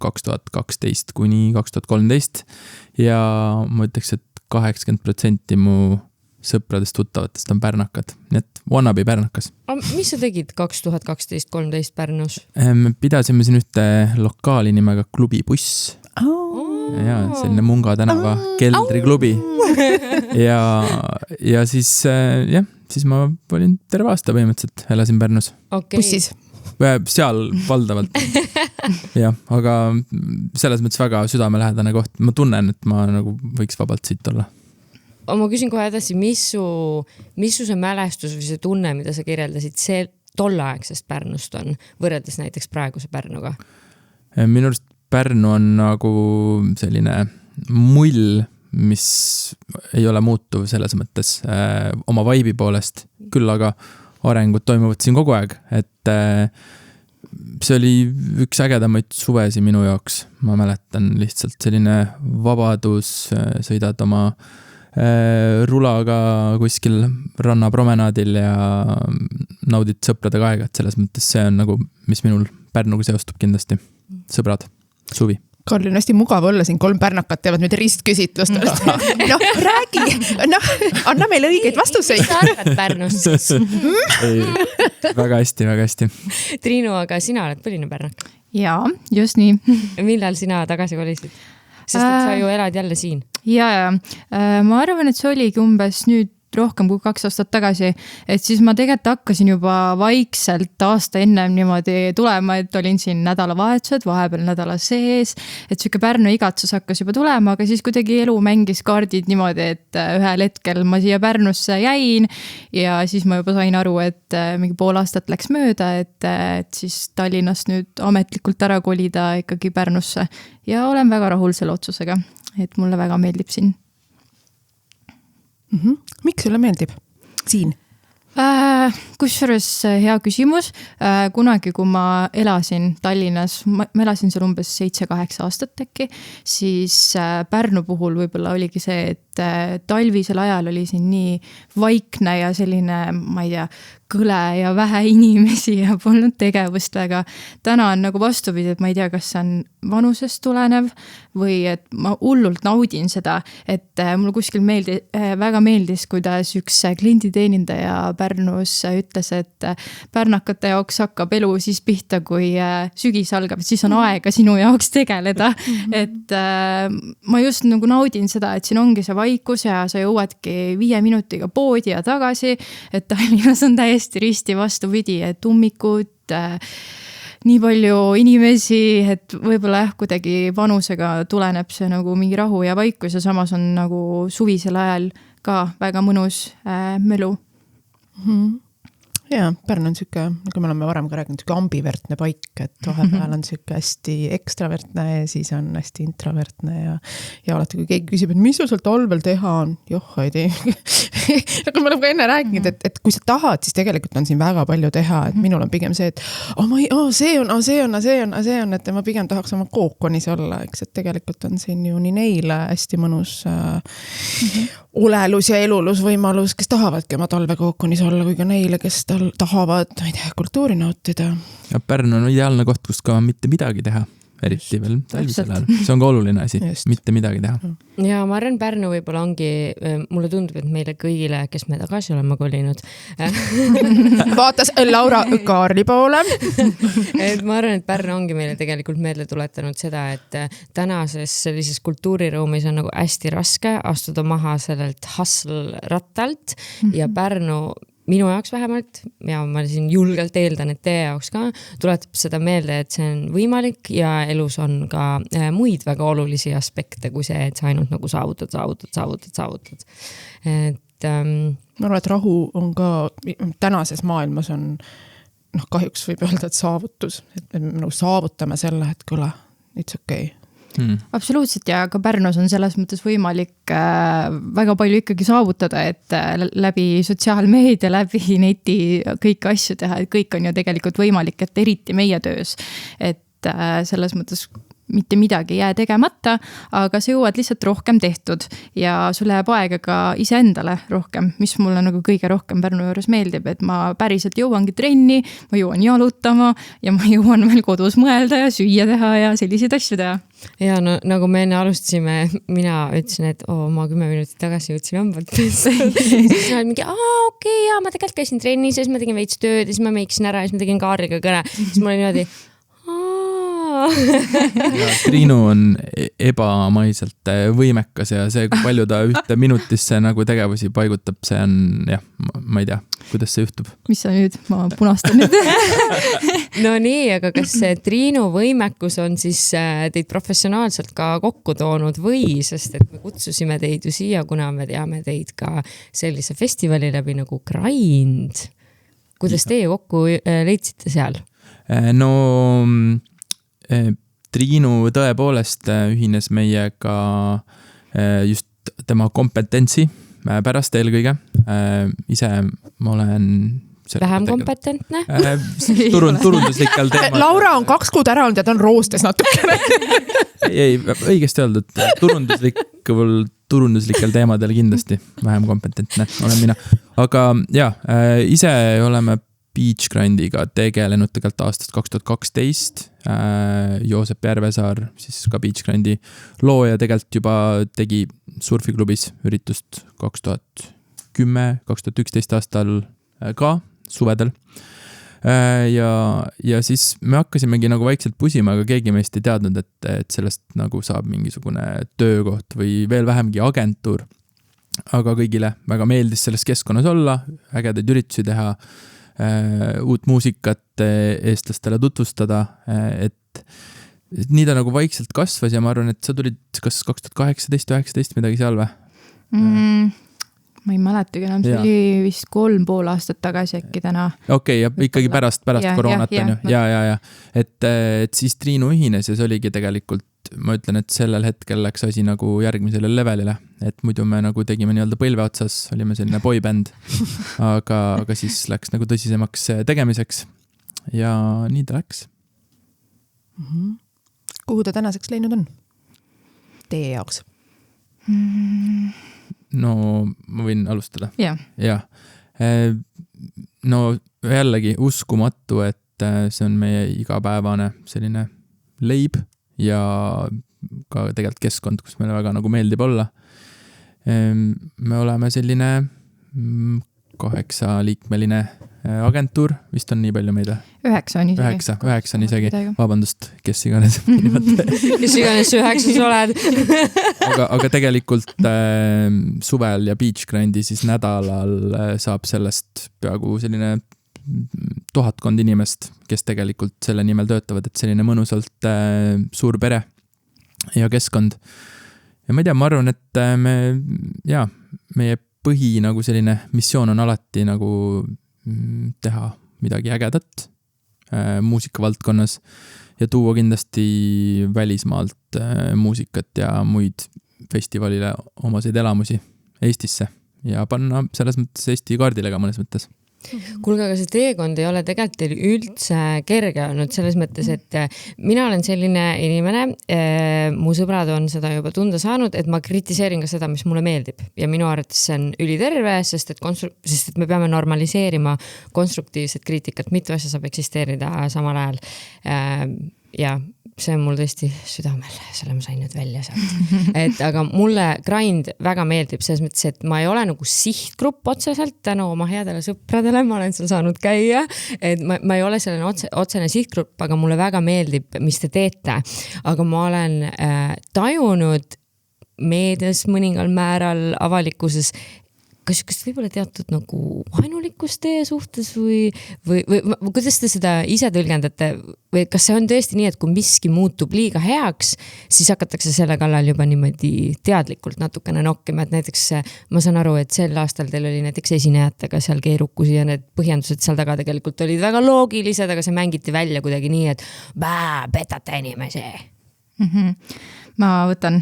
2012 kuni 2013 ja ma ütleks, et 80% mu sõpradest tuttavatest on pärnakad. Nii et wannabe pärnakas. Mis sa tegid 2012-13 Pärnus? Me pidasime siin ühte lokaali nimega Klubibuss. Ja selline Munga tänava keldriklubi. Ja siis ma olin terve aasta põhimõtteliselt, elasin Pärnus. Okay. Bussis? seal valdavalt. jah, aga selles mõttes väga südamelähedane koht. Ma tunnen, et ma nagu võiks vabalt siit olla. Ma küsin kohe edasi, mis su see mälestus või see tunne, mida sa kirjeldasid, see tolleaegsest Pärnust on, võrreldes näiteks praeguse Pärnuga? Minu arust Pärnu on nagu selline mull, mis ei ole muutuv selles mõttes oma vaibi poolest, küll aga arengud toimuvad siin kogu aeg, et see oli üks ägedamaid suvesi minu jaoks. Ma mäletan lihtsalt selline vabadus, sõidad oma rulaga kuskil rannapromenaadil ja naudid sõpradega aega, et selles mõttes see on nagu, mis minul Pärnuga seostub kindlasti. Sõbrad, suvi. Karl, on hästi mugav olla siin 3 pärnakat teevad nüüd ristküsitlust. Räägi, anna meile õigeid vastuseid. Mis sa arvad Pärnust siis? Väga hästi. Triinu, aga sina oled põline pärnak. Jaa, just nii. Millal sina tagasi kolisid? Sest et sa ju elad jälle siin. Ja. Ma arvan, et see oligi umbes nüüd rohkem kui 2 aastat tagasi, et siis ma tegelikult hakkasin juba vaikselt aasta ennem niimoodi tulema, et olin siin nädalavahetused, vahepeal nädala sees, et siuke Pärnu igatsus hakkas juba tulema, aga siis kuidagi elu mängis kaardid niimoodi, et ühel hetkel ma siia Pärnusse jäin ja siis ma juba sain aru, et mingi pool aastat läks mööda, et siis Tallinnast nüüd ametlikult ära kolida ikkagi Pärnusse ja olen väga rahul selle otsusega, et mulle väga meeldib siin. Miks sulle meeldib siin? Kusjuures hea küsimus. Kunagi, kui ma elasin Tallinnas, ma elasin seal umbes 7-8 aastat äkki, siis Pärnu puhul võib-olla oligi see, et talvisel ajal oli siin nii vaikne ja selline, ma ei tea, kõle ja vähe inimesi ja polnud tegevust väga. Täna on nagu vastupidi, et ma ei tea, kas see on vanusest tulenev või et ma hullult naudin seda, et mulle kuskil väga meeldis, kuidas üks klienditeenindaja Pärnus ütles, et pärnakate jaoks hakkab elu siis pihta, kui sügis algab, et siis on aega sinu jaoks tegeleda. Et ma just nagu naudin seda, et siin ongi see vaikus ja sa jõuadki 5 minutiga poodi ja tagasi, et Tallinnas on täiesti risti vastupidi, et ummikud, nii palju inimesi, et võib-olla kuidagi vanusega tuleneb see nagu mingi rahu ja vaikus ja samas on nagu suvisel ajal ka väga mõnus melu. Ja, Pärnu on siuke, nagu me oleme varem ka rääkinud, siuke ambivertne paik, et vahepeal on siuke hästi ekstravertne ja siis on hästi introvertne ja alati, kui keegi küsib, et mis sul seal talvel teha on, ei tea. Nagu me oleme ka enne rääkinud, et kui sa tahad, siis tegelikult on siin väga palju teha, et minul on pigem see, et see on, et ma pigem tahaks oma kookonis olla, eks, et tegelikult on siin ju nii neile hästi mõnus olelus ja elulus võimalus, kes tahavadki oma talvekookonis olla, kui ka neile, kes tahavad, ma ei tea, kultuuri nautida. Ja Pärnu on ideaalne koht, kus ka mitte midagi teha, eriti veel talvisel ajal. See on ka oluline asi, mitte midagi teha. Ja ma arvan, Pärnu võib-olla ongi, mulle tundub, et meile kõigile, kes me tagasi oleme kolinud. Vaatas Laura Kaarli poole. Et ma arvan, et Pärnu ongi meile tegelikult meelde tuletanud seda, et tänases sellises kultuuriruumis on nagu hästi raske astuda maha sellelt hustle rattalt ja Pärnu minu jaoks vähemalt, ja ma siin julgelt eeldan, et teie jaoks ka, tuletab seda meelde, et see on võimalik ja elus on ka muid väga olulisi aspekte kui see, et sa ainult nagu saavutad. Et, ma arvan, et rahu on ka tänases maailmas on, kahjuks võib öelda, et saavutus, et me nagu saavutame selle, et kõle, it's okay. Absoluutselt ja ka Pärnus on selles mõttes võimalik väga palju ikkagi saavutada, et läbi sotsiaalmeedia, läbi neti kõiki asju teha, et kõik on ju tegelikult võimalik, et eriti meie töös, et selles mõttes mitte midagi jää tegemata, aga sa jõuad lihtsalt rohkem tehtud ja sul läheb aega ka iseendale rohkem, mis mulle nagu kõige rohkem Pärnu juures meeldib, et ma päriselt jõuangi trenni, ma jõuan jalutama ja ma jõuan veel kodus mõelda ja süüa teha ja selliseid asju teha. Ja no, nagu me enne alustasime, mina ütlesin, et ma 10 minutit tagasi jõudsin hambalt pesta. Siis ma olin mingi, ma tegelikult käisin trennis ja siis ma tegin veits tööd ja siis ma meiksin ära ja siis ma tegin Kaarliga kõne. Siis ma olin niimoodi, Ja Triinu on ebamaiselt võimekas ja see, kui palju ta ühte minutisse nagu tegevusi paigutab, see on jah, ma ei tea, kuidas see juhtub. Mis sa nüüd? Ma punastan nüüd. No nii, aga kas see Triinu võimekus on siis teid professionaalselt ka kokku toonud või, sest et me kutsusime teid ju siia, kuna me teame teid ka sellise festivali läbi nagu Grind. Kuidas teie kokku leidsite seal? No Triinu tõepoolest ühines meiega just tema kompetentsi pärast eelkõige. Ise ma olen vähem kompetentne? Turunduslikel teemal. Laura on 2 kuud ära olnud ja ta on roostes natukene. Ei, õigesti öeldud. Turunduslikel teemadel kindlasti vähem kompetentne olen mina. Aga ise oleme Beach Grindiga tegelenud tegelikult aastast 2012. Joosep Järvesaar, siis ka Beach Grindi looja tegelikult juba tegi surfiklubis üritust 2010-2011 aastal ka suvedel. Ja siis me hakkasimegi nagu vaikselt pusima, aga keegi meist ei teadnud, et sellest nagu saab mingisugune töökoht või veel vähemgi agentuur. Aga kõigile väga meeldis selles keskkonnas olla, ägedaid üritusi teha, uut muusikat eestlastele tutvustada, et nii ta nagu vaikselt kasvas ja ma arvan, et sa tulid kas 2018-19 midagi seal või? Ma ei mäletagi enam, see oli vist 3,5 aastat tagasi äkki täna. Okei, ja ikkagi pärast koroonat on ju. Ja. Et siis Triinu ühines ja see oligi tegelikult, ma ütlen, et sellel hetkel läks asi nagu järgmisele levelile, et muidu me nagu tegime nii-öelda põlve otsas, olime selline boyband, aga siis läks nagu tõsisemaks tegemiseks ja nii ta läks. Kuhu ta tänaseks läinud on? Teie jaoks? No, ma võin alustada. Ja. No jällegi uskumatu, et see on meie igapäevane selline leib ja ka tegelikult keskkond, kus meile väga nagu meeldib olla. Me oleme selline 8-liikmeline agentuur, vist on nii palju meid? 9 on isegi. 9 on isegi, vabandust, kes iganes. Kes iganes 9 oled. aga tegelikult suvel ja Beach Grindi siis nädalal saab sellest peaaegu selline 1000 inimest, kes tegelikult selle nimel töötavad, et selline mõnusalt suur pere ja keskkond. Ja ma ei tea, ma arvan, et meie põhi nagu selline missioon on alati nagu teha midagi ägedat muusikavaldkonnas ja tuua kindlasti välismaalt muusikat ja muid festivalile omaseid elamusi Eestisse ja panna selles mõttes Eesti kaardile ka mõnes mõttes. Kuulge, aga see teekond ei ole tegelikult teil üldse kerge olnud selles mõttes, et mina olen selline inimene, mu sõbrad on seda juba tunda saanud, et ma kritiseerin ka seda, mis mulle meeldib ja minu arvates see on üliterve, sest et me peame normaliseerima konstruktiivset kriitikat, mitu asja saab eksisteerida samal ajal ja see on mul tõesti südamel, selle ma sain nüüd välja sealt. Aga mulle Grind väga meeldib selles mõttes, et ma ei ole nagu sihtgrupp otseselt tänu oma headele sõpradele, ma olen seal saanud käia, et ma ei ole selline otsene sihtgrupp, aga mulle väga meeldib, mis te teete. Aga ma olen tajunud meedias mõningal määral avalikkuses kas võib-olla teatud nagu vaenulikkus teie suhtes või kuidas te seda ise tõlgendate või kas see on tõesti nii, et kui miski muutub liiga heaks, siis hakatakse selle kallal juba niimoodi teadlikult natukene nokkima, et näiteks ma saan aru, et sel aastal teil oli näiteks esinejatega seal keerukusi ja need põhjendused seal taga tegelikult olid väga loogilised, aga see mängiti välja kuidagi nii, et petate inimesi. Ma võtan,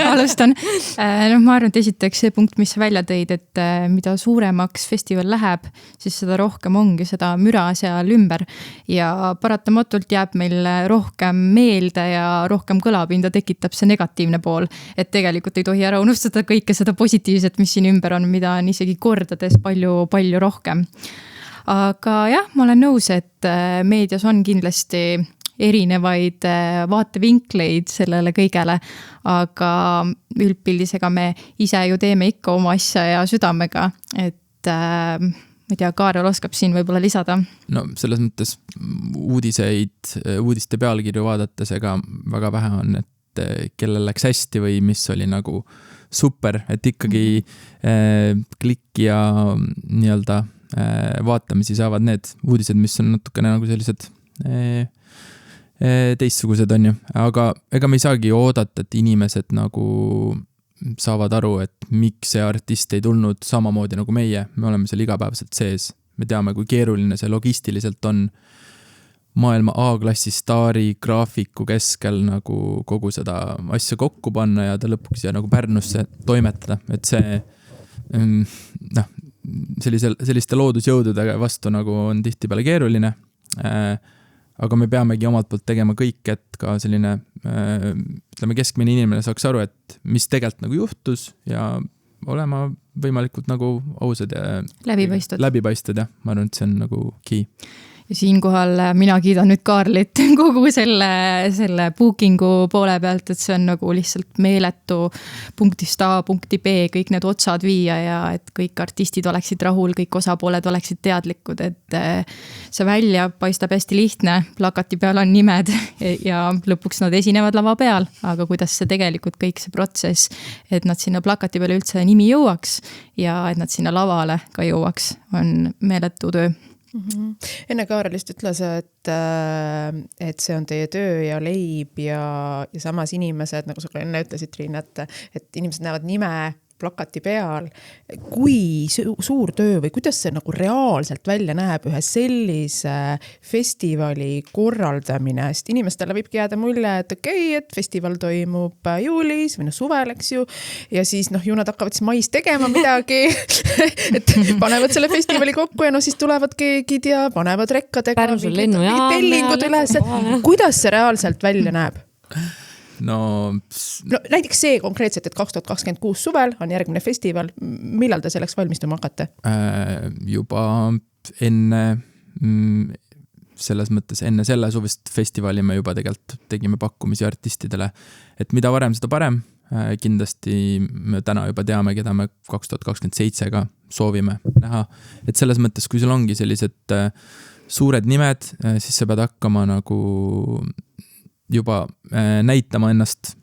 alustan. Ma arvan, et esiteks see punkt, mis välja tõid, et mida suuremaks festival läheb, siis seda rohkem ongi seda müra seal ümber ja paratamatult jääb meil rohkem meelde ja rohkem kõlapinda tekitab see negatiivne pool, et tegelikult ei tohi ära unustada kõike seda positiivset, mis siin ümber on, mida on isegi kordades palju rohkem. Aga jah, ma olen nõus, et meedias on kindlasti erinevaid vaatevinkleid sellele kõigele, aga üldpildis ega me ise ju teeme ikka oma asja ja südamega, et ma ei tea, Kaarel oskab siin võib-olla lisada. No selles mõttes uudiste pealkirju vaadates, ega väga vähe on, et kellel läks hästi või mis oli nagu super, et ikkagi klikki ja nii-öelda vaatamisi saavad need uudised, mis on natukene nagu sellised teistsugused on ju, aga ega me ei saagi oodata, et inimesed nagu saavad aru, et miks see artist ei tulnud samamoodi nagu meie, me oleme seal igapäevaselt sees, me teame, kui keeruline see logistiliselt on maailma A-klassi staari graafiku keskel nagu kogu seda asja kokku panna ja ta lõpuks ja nagu Pärnusse toimetada, et see selliste loodusjõudude vastu nagu on tihtipeale keeruline, aga me peamegi omalt poolt tegema kõik, et ka selline ütleme keskmine inimene saaks aru, et mis tegelikult nagu juhtus ja olema võimalikult nagu ausad ja läbipaistvad ja ma arvan, et see on nagu key. Ja siinkohal mina kiidan nüüd Kaarlit kogu selle bookingu poole pealt, et see on nagu lihtsalt meeletu punktist A, punkti B, kõik need otsad viia ja et kõik artistid oleksid rahul, kõik osapooled oleksid teadlikud, et see välja paistab hästi lihtne, plakati peal on nimed ja lõpuks nad esinevad lava peal, aga kuidas see tegelikult kõik see protsess, et nad sinna plakati peale üldse nimi jõuaks ja et nad sinna lavale ka jõuaks, on meeletu töö. Enne Kaarel just ütles, et see on teie töö ja leib ja samas inimesed, nagu sa enne ütlesid, Triin, et inimesed näevad nime plakati peal. Kui suur töö või kuidas see nagu reaalselt välja näeb ühe sellise festivali korraldamine, sest inimestele võibki jääda mulje, et et festival toimub juulis või suvel, eks ju, ja siis ju nad hakkavad siis mais tegema midagi, et panevad selle festivali kokku ja siis tulevad keegid ja panevad rekkadega tellingud üles, kuidas see reaalselt välja näeb? No näiteks see konkreetselt, et 2026 suvel on järgmine festival, millal te selleks valmistuma hakkate? Juba enne selles mõttes enne selle suvist festivali me juba tegelikult tegime pakkumisi artistidele, et mida varem, seda parem. Kindlasti me täna juba teame, keda me 2027 ka soovime näha, et selles mõttes, kui sul ongi sellised suured nimed, siis sa pead hakkama nagu juba näitama ennast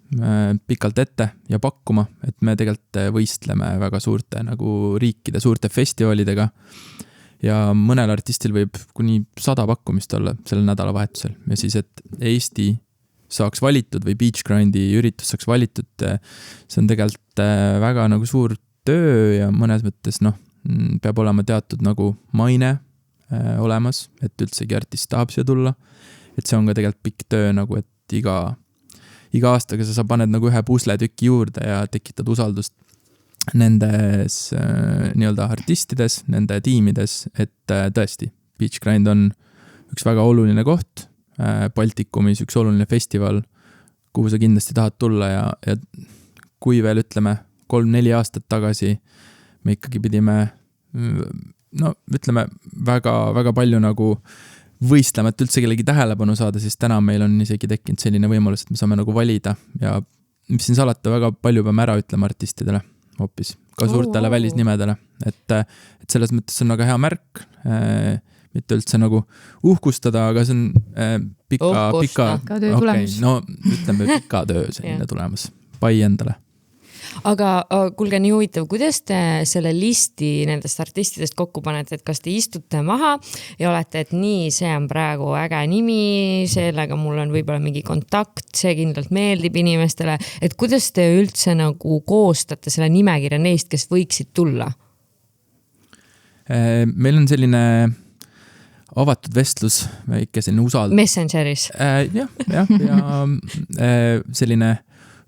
pikalt ette ja pakkuma, et me tegelikult võistleme väga suurte nagu riikide, suurte festivalidega ja mõnel artistil võib kuni 100 pakkumist olla sellel nädalavahetusel ja siis, et Eesti saaks valitud või Beach Grindi üritus saaks valitud, see on tegelikult väga nagu suur töö ja mõnes mõttes peab olema teatud nagu maine olemas, et üldsegi artist tahab siia tulla. Et see on ka tegelikult pikk töö nagu, et iga aastaga sa paned nagu ühe pusletüki juurde ja tekitad usaldust nendes nii-öelda artistides, nende tiimides, et tõesti, Beach Grind on üks väga oluline koht, Baltikumis üks oluline festival, kuhu sa kindlasti tahad tulla ja kui veel ütleme 3-4 aastat tagasi me ikkagi pidime ütleme väga palju nagu võistlema, et üldse kellegi tähelepanu saada, siis täna meil on isegi tekkinud selline võimalus, et me saame nagu valida ja mis siin salata väga palju peame ära ütlema artistidele hoopis, ka suurtele välisnimedele, et selles mõttes on väga hea märk, mitte üldse nagu uhkustada, aga see on pika töö selline tulemus, pai endale. Aga kuulge, nii huvitav, kuidas te selle listi nendest artistidest kokku panete, et kas te istute maha ja olete, et nii, see on praegu äge nimi, sellega mul on võib-olla mingi kontakt, see kindlalt meeldib inimestele, et kuidas te üldse nagu koostate selle nimekirja neist, kes võiksid tulla? Meil on selline avatud vestlus, väike selline usaldus. Messengeris? Ja selline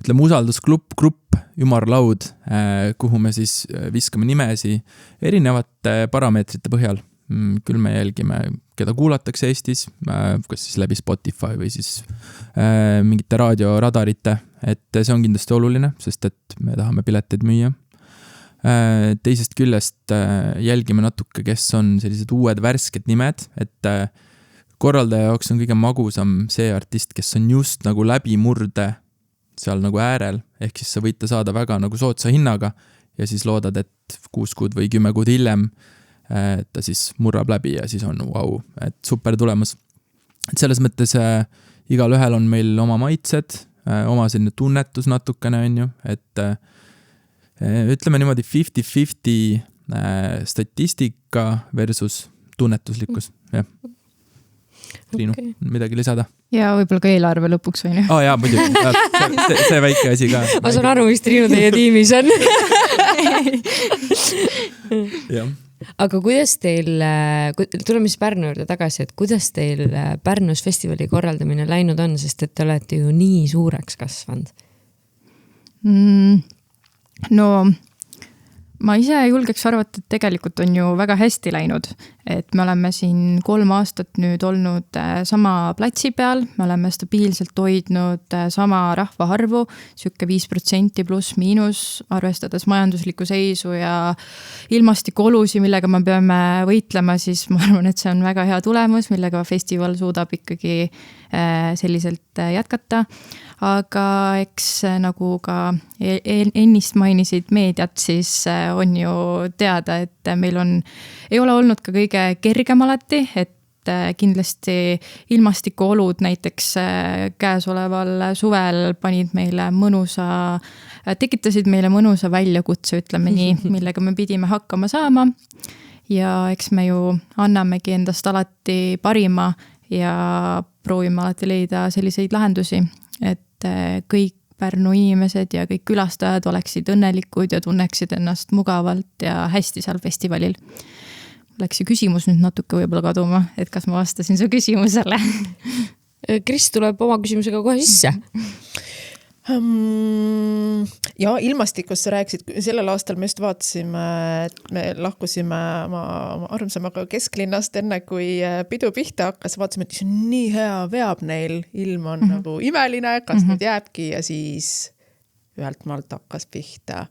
ütleme usaldusgrupp, ümarlaud, kuhu me siis viskame nimesi erinevate parameetrite põhjal. Küll me jälgime, keda kuulatakse Eestis, kas siis läbi Spotify või siis mingite raadioradarite, et see on kindlasti oluline, sest et me tahame pileteid müüa. Teisest küljest jälgime natuke, kes on sellised uued värsked nimed, et korraldaja jaoks on kõige magusam see artist, kes on just nagu läbimurde seal nagu äärel, ehk siis sa võite saada väga nagu soodsa hinnaga ja siis loodad, et 6 kuud või 10 kuud hiljem ta siis murrab läbi ja siis on vau, et super tulemus. Et selles mõttes igal ühel on meil oma maitsed, oma selline tunnetus natukene on ju, et ütleme niimoodi 50-50 statistika versus tunnetuslikkus, jah. Triinu, midagi lisada? Ja võib-olla ka eelarve lõpuks või nii? Jaa, muidugi, see väike asi ka. Ma saan aru, mis Triinu teie tiimis on. Aga kuidas teil, tuleme siis Pärnu juurde tagasi, et kuidas teil Pärnus festivali korraldamine läinud on, sest et te olete ju nii suureks kasvanud? No ma ise julgeks arvata, et tegelikult on ju väga hästi läinud, et me oleme siin 3 aastat nüüd olnud sama platsi peal, me oleme stabiilselt hoidnud sama rahvaarvu, siuke 5% pluss miinus, arvestades majanduslikku seisu ja ilmastikuolusi, millega me peame võitlema, siis ma arvan, et see on väga hea tulemus, millega festival suudab ikkagi selliselt jätkata. Aga eks nagu ka ennist mainisid meediat, siis on ju teada, et meil ei ole olnud ka kõige kergem alati, et kindlasti ilmastikuolud näiteks käesoleval suvel tekitasid meile mõnusa väljakutse, ütleme nii, millega me pidime hakkama saama. Ja eks me ju annamegi endast alati parima ja proovime alati leida selliseid lahendusi, et kõik Pärnu inimesed ja kõik külastajad oleksid õnnelikud ja tunneksid ennast mugavalt ja hästi seal festivalil. Läks see küsimus nüüd natuke võib-olla kaduma, et kas ma vastasin su küsimusele? Kris tuleb oma küsimusega kohe sisse. Ja ilmastikust sa rääkisid, sellel aastal me just vaatasime, et me lahkusime oma armsamaga kesklinnast enne, kui pidu pihta hakkas, vaatasime, et see on nii hea, veab neil, ilm on nagu imeline, kas nüüd jääbki ja siis ühelt maalt hakkas pihta.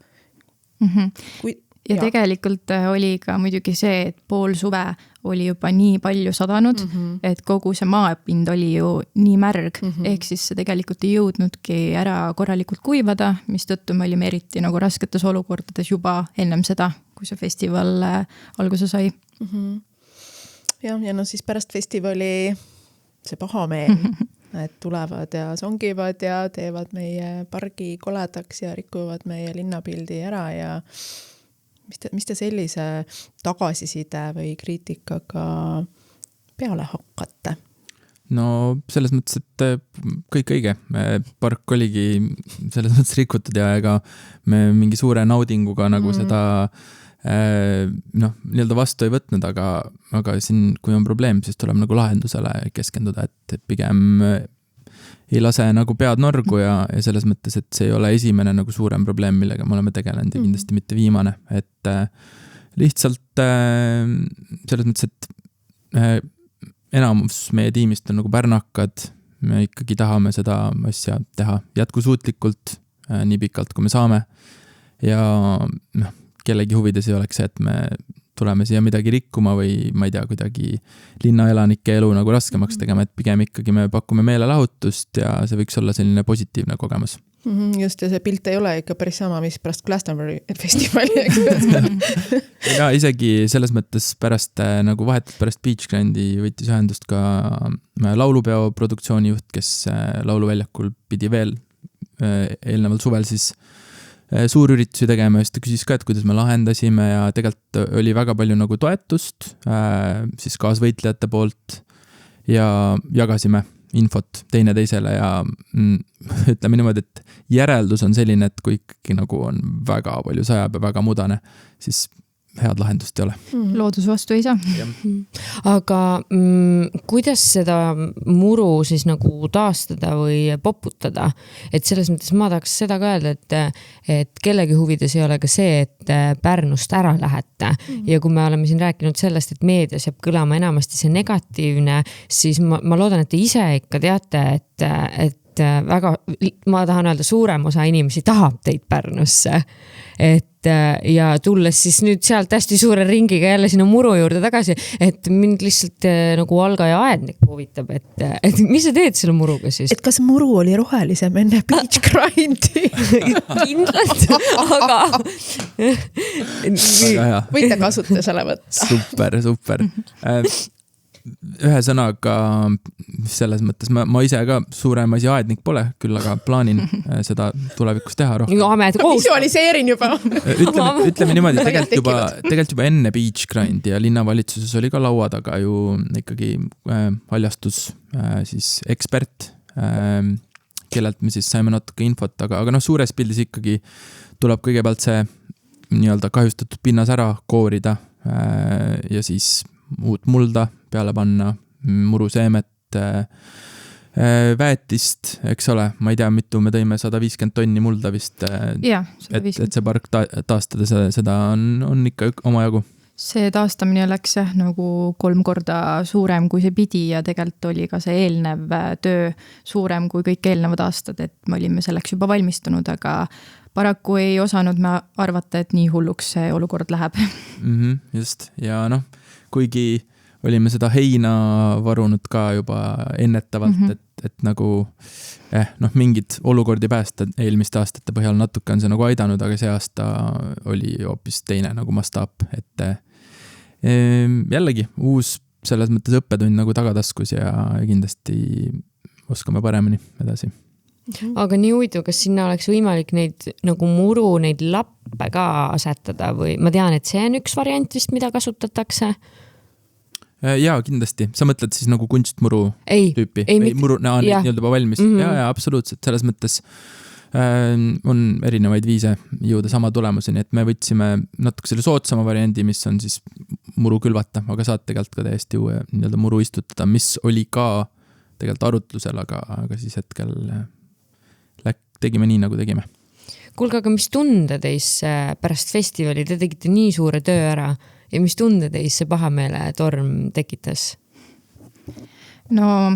Ja tegelikult oli ka muidugi see, et pool suve oli juba nii palju sadanud, et kogu see maapind oli ju nii märg, ehk siis see tegelikult ei jõudnudki ära korralikult kuivada, mis tõttu me olime eriti nagu rasketes olukordades juba ennem seda, kui see festival alguse sai. Ja no siis pärast festivali see pahameel, et tulevad ja songivad ja teevad meie pargi koledaks ja rikuvad meie linnapildi ära ja mis te sellise tagasiside või kriitikaga peale hakkate? No selles mõttes, et kõik õige. Park oligi selles mõttes rikutud ja ega me mingi suure naudinguga nagu seda nii-öelda vastu ei võtnud, aga siin, kui on probleem, siis tuleb nagu lahendusele keskenduda, et pigem ei lase nagu pead norgu ja selles mõttes, et see ei ole esimene nagu suurem probleem, millega me oleme tegelenud ja kindlasti mitte viimane, et lihtsalt selles mõttes, et enamus meie tiimist on nagu pärnakad, me ikkagi tahame seda asja teha jätkusuutlikult nii pikalt, kui me saame ja kellegi huvides ei oleks see, et me tuleme siia midagi rikkuma või ma ei tea, kuidagi linnaelanike elu nagu raskemaks tegema, et pigem ikkagi me pakume meelelahutust ja see võiks olla selline positiivne kogemus. Just, ja see pilt ei ole ikka päris sama, mis pärast Glastonbury festivali. Ja isegi selles mõttes nagu vahetult pärast Beach Grandi võttis ühendust ka laulupeo produktsiooni juht, kes lauluväljakul pidi veel eelnevalt suvel siis suurüritusi tegema, just ta küsis ka, et kuidas me lahendasime ja tegelikult oli väga palju nagu toetust siis kaasvõitlejate poolt ja jagasime infot teine teisele ja ütleme niimoodi, et järeldus on selline, et kui ikkagi nagu on väga palju sajab ja väga mudane, siis head lahendust ei ole. Loodus vastu ei saa. Aga kuidas seda muru siis nagu taastada või poputada? Et selles mõttes ma tahaks seda ka öelda, et kellegi huvides ei ole ka see, et Pärnust ära lähete. Ja kui me oleme siin rääkinud sellest, et meedias jääb kõlama enamasti see negatiivne, siis ma loodan, et te ise ikka teate, et et väga, ma tahan öelda, suurem osa inimesi tahab teid Pärnusse. Et ja tulles siis nüüd sealt hästi suure ringiga jälle sinna Muru juurde tagasi, et mind lihtsalt nagu Valga ja Aednik huvitab, et mis sa teed selle Muruga siis? Et kas Muru oli rohelisem enne beach grindi? Kindlalt, aga võite kasutusele võtta. Super. Ühe sõnaga selles mõttes, ma ise ka suurem asi Aednik pole, küll aga plaanin seda tulevikus teha rohkem. Visualiseerin juba. Ütleme niimoodi, tegelikult juba enne beach grindi ja linnavalitsuses oli ka laua taga ju ikkagi haljastus siis ekspert, kellelt me siis saime natuke infot, aga suures pildis ikkagi tuleb kõigepealt see nii-öelda kahjustatud pinnas ära koorida ja siis uut mulda peale panna, muruseemet, väetist, eks ole, ma ei tea, mitu me tõime 150 tonni mulda vist, et see park taastada, seda on ikka omajagu. See taastamine läks nagu 3 korda suurem kui see pidi ja tegelikult oli ka see eelnev töö suurem kui kõik eelnevad aastad, et me olime selleks juba valmistunud, aga paraku ei osanud me arvata, et nii hulluks see olukord läheb. Just, ja kuigi olime seda heina varunud ka juba ennetavalt, et nagu mingid olukordi päästa eelmiste aastate põhjal natuke on see nagu aidanud, aga see aasta oli hoopis teine nagu mastaap, et jällegi uus selles mõttes õppetund nagu tagataskus ja kindlasti oskame paremini edasi. Aga nii huvitav, kas sinna oleks võimalik neid nagu Muru, neid lappe ka asetada või ma tean, et see on üks variant vist, mida kasutatakse? Jaa, kindlasti. Sa mõtled siis nagu kunstmuru tüüpi? Muru nii-öelda juba valmis. Ja, absoluutselt. Selles mõttes on erinevaid viise jõuda sama tulemuseni, et me võtsime natuke selle soodsama variandi, mis on siis muru külvata, aga saad tegelikult ka täiesti uue nii-öelda muru istutada, mis oli ka tegelikult arutlusel, aga siis hetkel tegime nii, nagu tegime. Kuulge, aga mis tunde teis pärast festivali, te tegite nii suure töö ära ja mis tunde teis see pahameele torm tekitas? No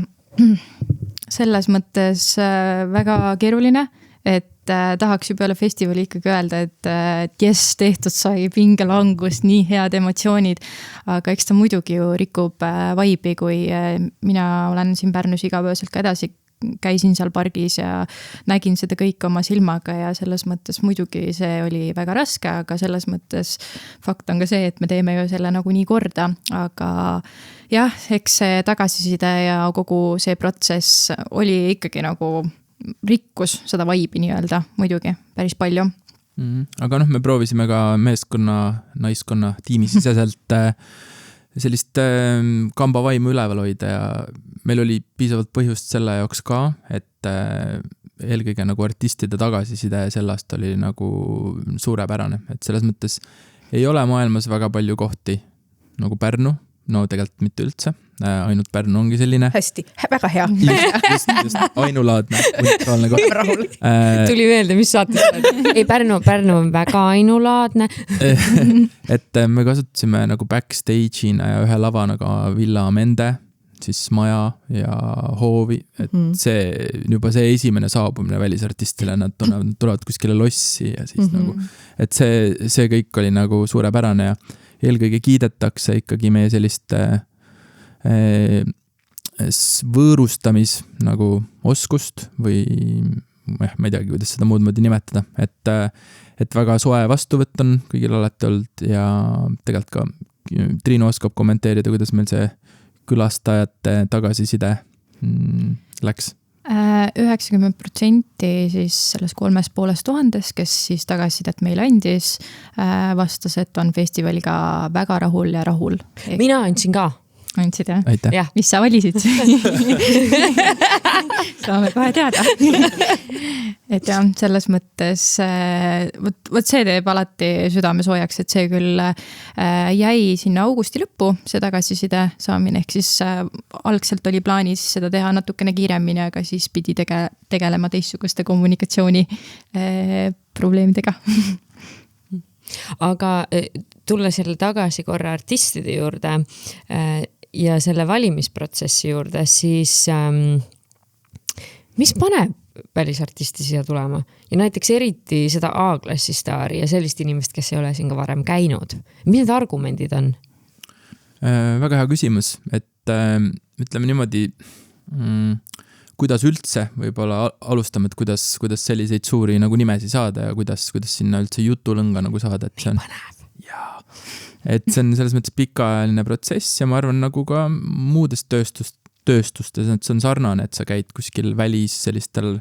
selles mõttes väga keeruline, et tahaks ju peale festivali ikkagi öelda, et jess, tehtud sai pingelangus, nii head emotsioonid, aga eks ta muidugi ju rikub vaibi, kui mina olen siin Pärnus igapäevaselt ka edasi käisin seal pargis ja nägin seda kõike oma silmaga ja selles mõttes muidugi see oli väga raske, aga selles mõttes fakt on ka see, et me teeme ju selle nagu nii korda, aga jah, eks see tagasiside ja kogu see protsess oli ikkagi nagu rikkus seda vaibi nii-öelda, muidugi päris palju. Aga me proovisime ka meeskonna, naiskonna tiimisiseselt sellist kamba vaimu üleval hoida ja meil oli piisavalt põhjust selle jaoks ka, et eelkõige nagu artistide tagasiside sel aasta oli nagu suurepärane, et selles mõttes ei ole maailmas väga palju kohti nagu Pärnu, no tegelikult mitte üldse, ainult Pärnu ongi selline. Hästi, väga hea. Just ainulaadne, unikaalne koht. Tuli meelde, mis saates. Ei, Pärnu on väga ainulaadne. Et me kasutasime nagu backstage'ina ja ühe lavanaga Villa Mende, siis maja ja hoovi, et see juba see esimene saabumine välisartistile, nad tulevad kuskile lossi ja siis nagu, et see kõik oli nagu suurepärane ja eelkõige kiidetakse ikkagi meie sellist võõrustamis nagu oskust või ma ei teagi, kuidas seda muud moodi nimetada, et väga soe vastuvõtt on kõigil alati olnud ja tegelikult ka Triinu oskab kommenteerida, kuidas meil see külastajate tagasiside läks. 90% siis selles 3,5 000, kes siis tagasisidet meile andis, vastas, et on festivaliga väga rahul ja rahul. Mina andsin ka. Andsid, jah? Aitäh. Mis sa valisid? Saame kohe teada. Et jah, selles mõttes, võt see teeb alati südame soojaks, et see küll jäi sinna augusti lõppu, see tagasiside saamine, ehk siis algselt oli plaanis seda teha natukene kiiremini, aga siis pidi tegelema teistsuguste kommunikatsiooni probleemidega. Aga tulla selle tagasi korra artistide juurde ja selle valimisprotsessi juurde, siis mis paneb välisartisti siia tulema ja näiteks eriti seda A-klassi staari ja sellist inimest, kes ei ole siin ka varem käinud. Mis need argumendid on? Väga hea küsimus, et ütleme niimoodi, kuidas üldse võib-olla alustame, et kuidas selliseid suuri nagu nimesi saada ja kuidas sinna üldse jutulõnga nagu saada, et see on, et see on selles mõttes pikaajaline protsess ja ma arvan nagu ka muudest tööstustes, et see on sarnane, et sa käid kuskil välis sellistel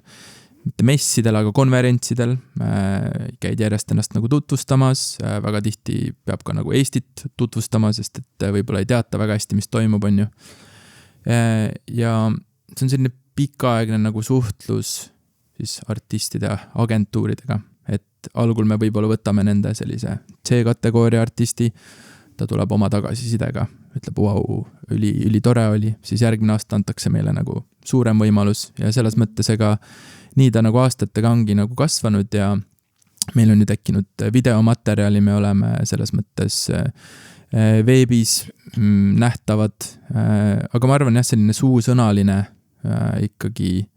mitte messidel, aga konverentsidel, käid järjest ennast nagu tutvustamas, väga tihti peab ka nagu Eestit tutvustama, sest et võib-olla ei teata väga hästi, mis toimub, on ju. Ja see on selline pikaaegne nagu suhtlus siis artistide agentuuridega, et algul me võib-olla võtame nende sellise C-kategooria artisti, ta tuleb oma tagasisidega, ütleb, vau, üli tore oli, siis järgmine aasta antakse meile nagu suurem võimalus ja selles mõttes ega nii ta nagu aastatega ongi nagu kasvanud ja meil on ju tekkinud videomaterjali, me oleme selles mõttes veebis nähtavad, aga ma arvan jah, selline suusõnaline ikkagi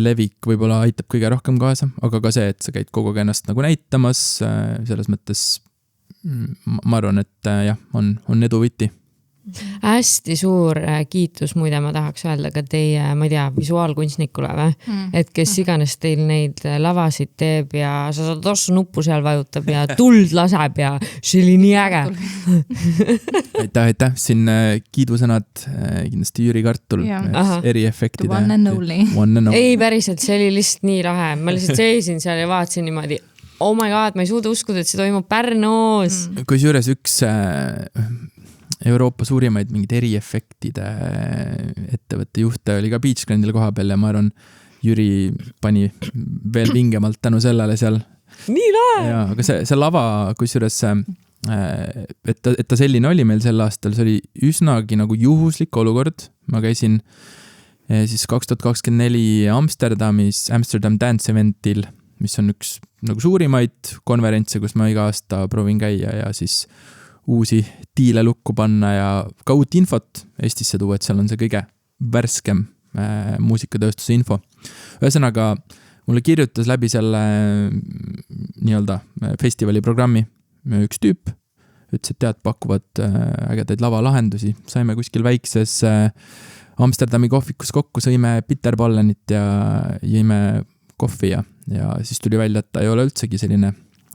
levik võib-olla aitab kõige rohkem kaasa, aga ka see, et sa käid kogu aeg ennast nagu näitamas, selles mõttes ma arvan, et jah, on edu võti. Hästi suur kiitus, muide ma tahaks öelda ka teie, ma ei tea, visuaalkunstnikule või? Et kes iganes teil neid lavasid teeb ja sa saad ossa nuppu seal vajutab ja tuld laseb ja see oli nii äge. Aitäh, siin kiidusõnad kindlasti Jüri Kartul, eriefektide. The one and only. Ei, päriselt, see oli lihtsalt nii lahe. Ma lihtsalt seisin seal ja vaatasin niimoodi, oh my god, ma ei suuda uskuda, et see toimub Pärnus. Kusjuures üks Euroopa suurimaid mingid eriefektide ettevõtte juhte oli ka Beach Grandil koha peal ja ma arvan, Jüri pani veel vingemalt tänu sellele seal. Nii lahe! Ja, aga see lava, kusjuures, et ta selline oli meil sel aastal, see oli üsnagi nagu juhuslik olukord. Ma käisin siis 2024 Amsterdam Dance Eventil, mis on üks nagu suurimaid konverentse, kus ma iga aasta proovin käia ja siis uusi diile lukku panna ja ka uut infot Eestisse tuua, et seal on see kõige värskem muusikatööstuse info. Ühesõnaga, mulle kirjutas läbi selle nii-öelda festivali programmi üks tüüp, ütles, et tead, pakuvad ägedaid lavalahendusi. Saime kuskil väikses Amsterdami kohvikus kokku, sõime Peter Ballenit ja jõime kohvi ja siis tuli välja, et ta ei ole üldsegi selline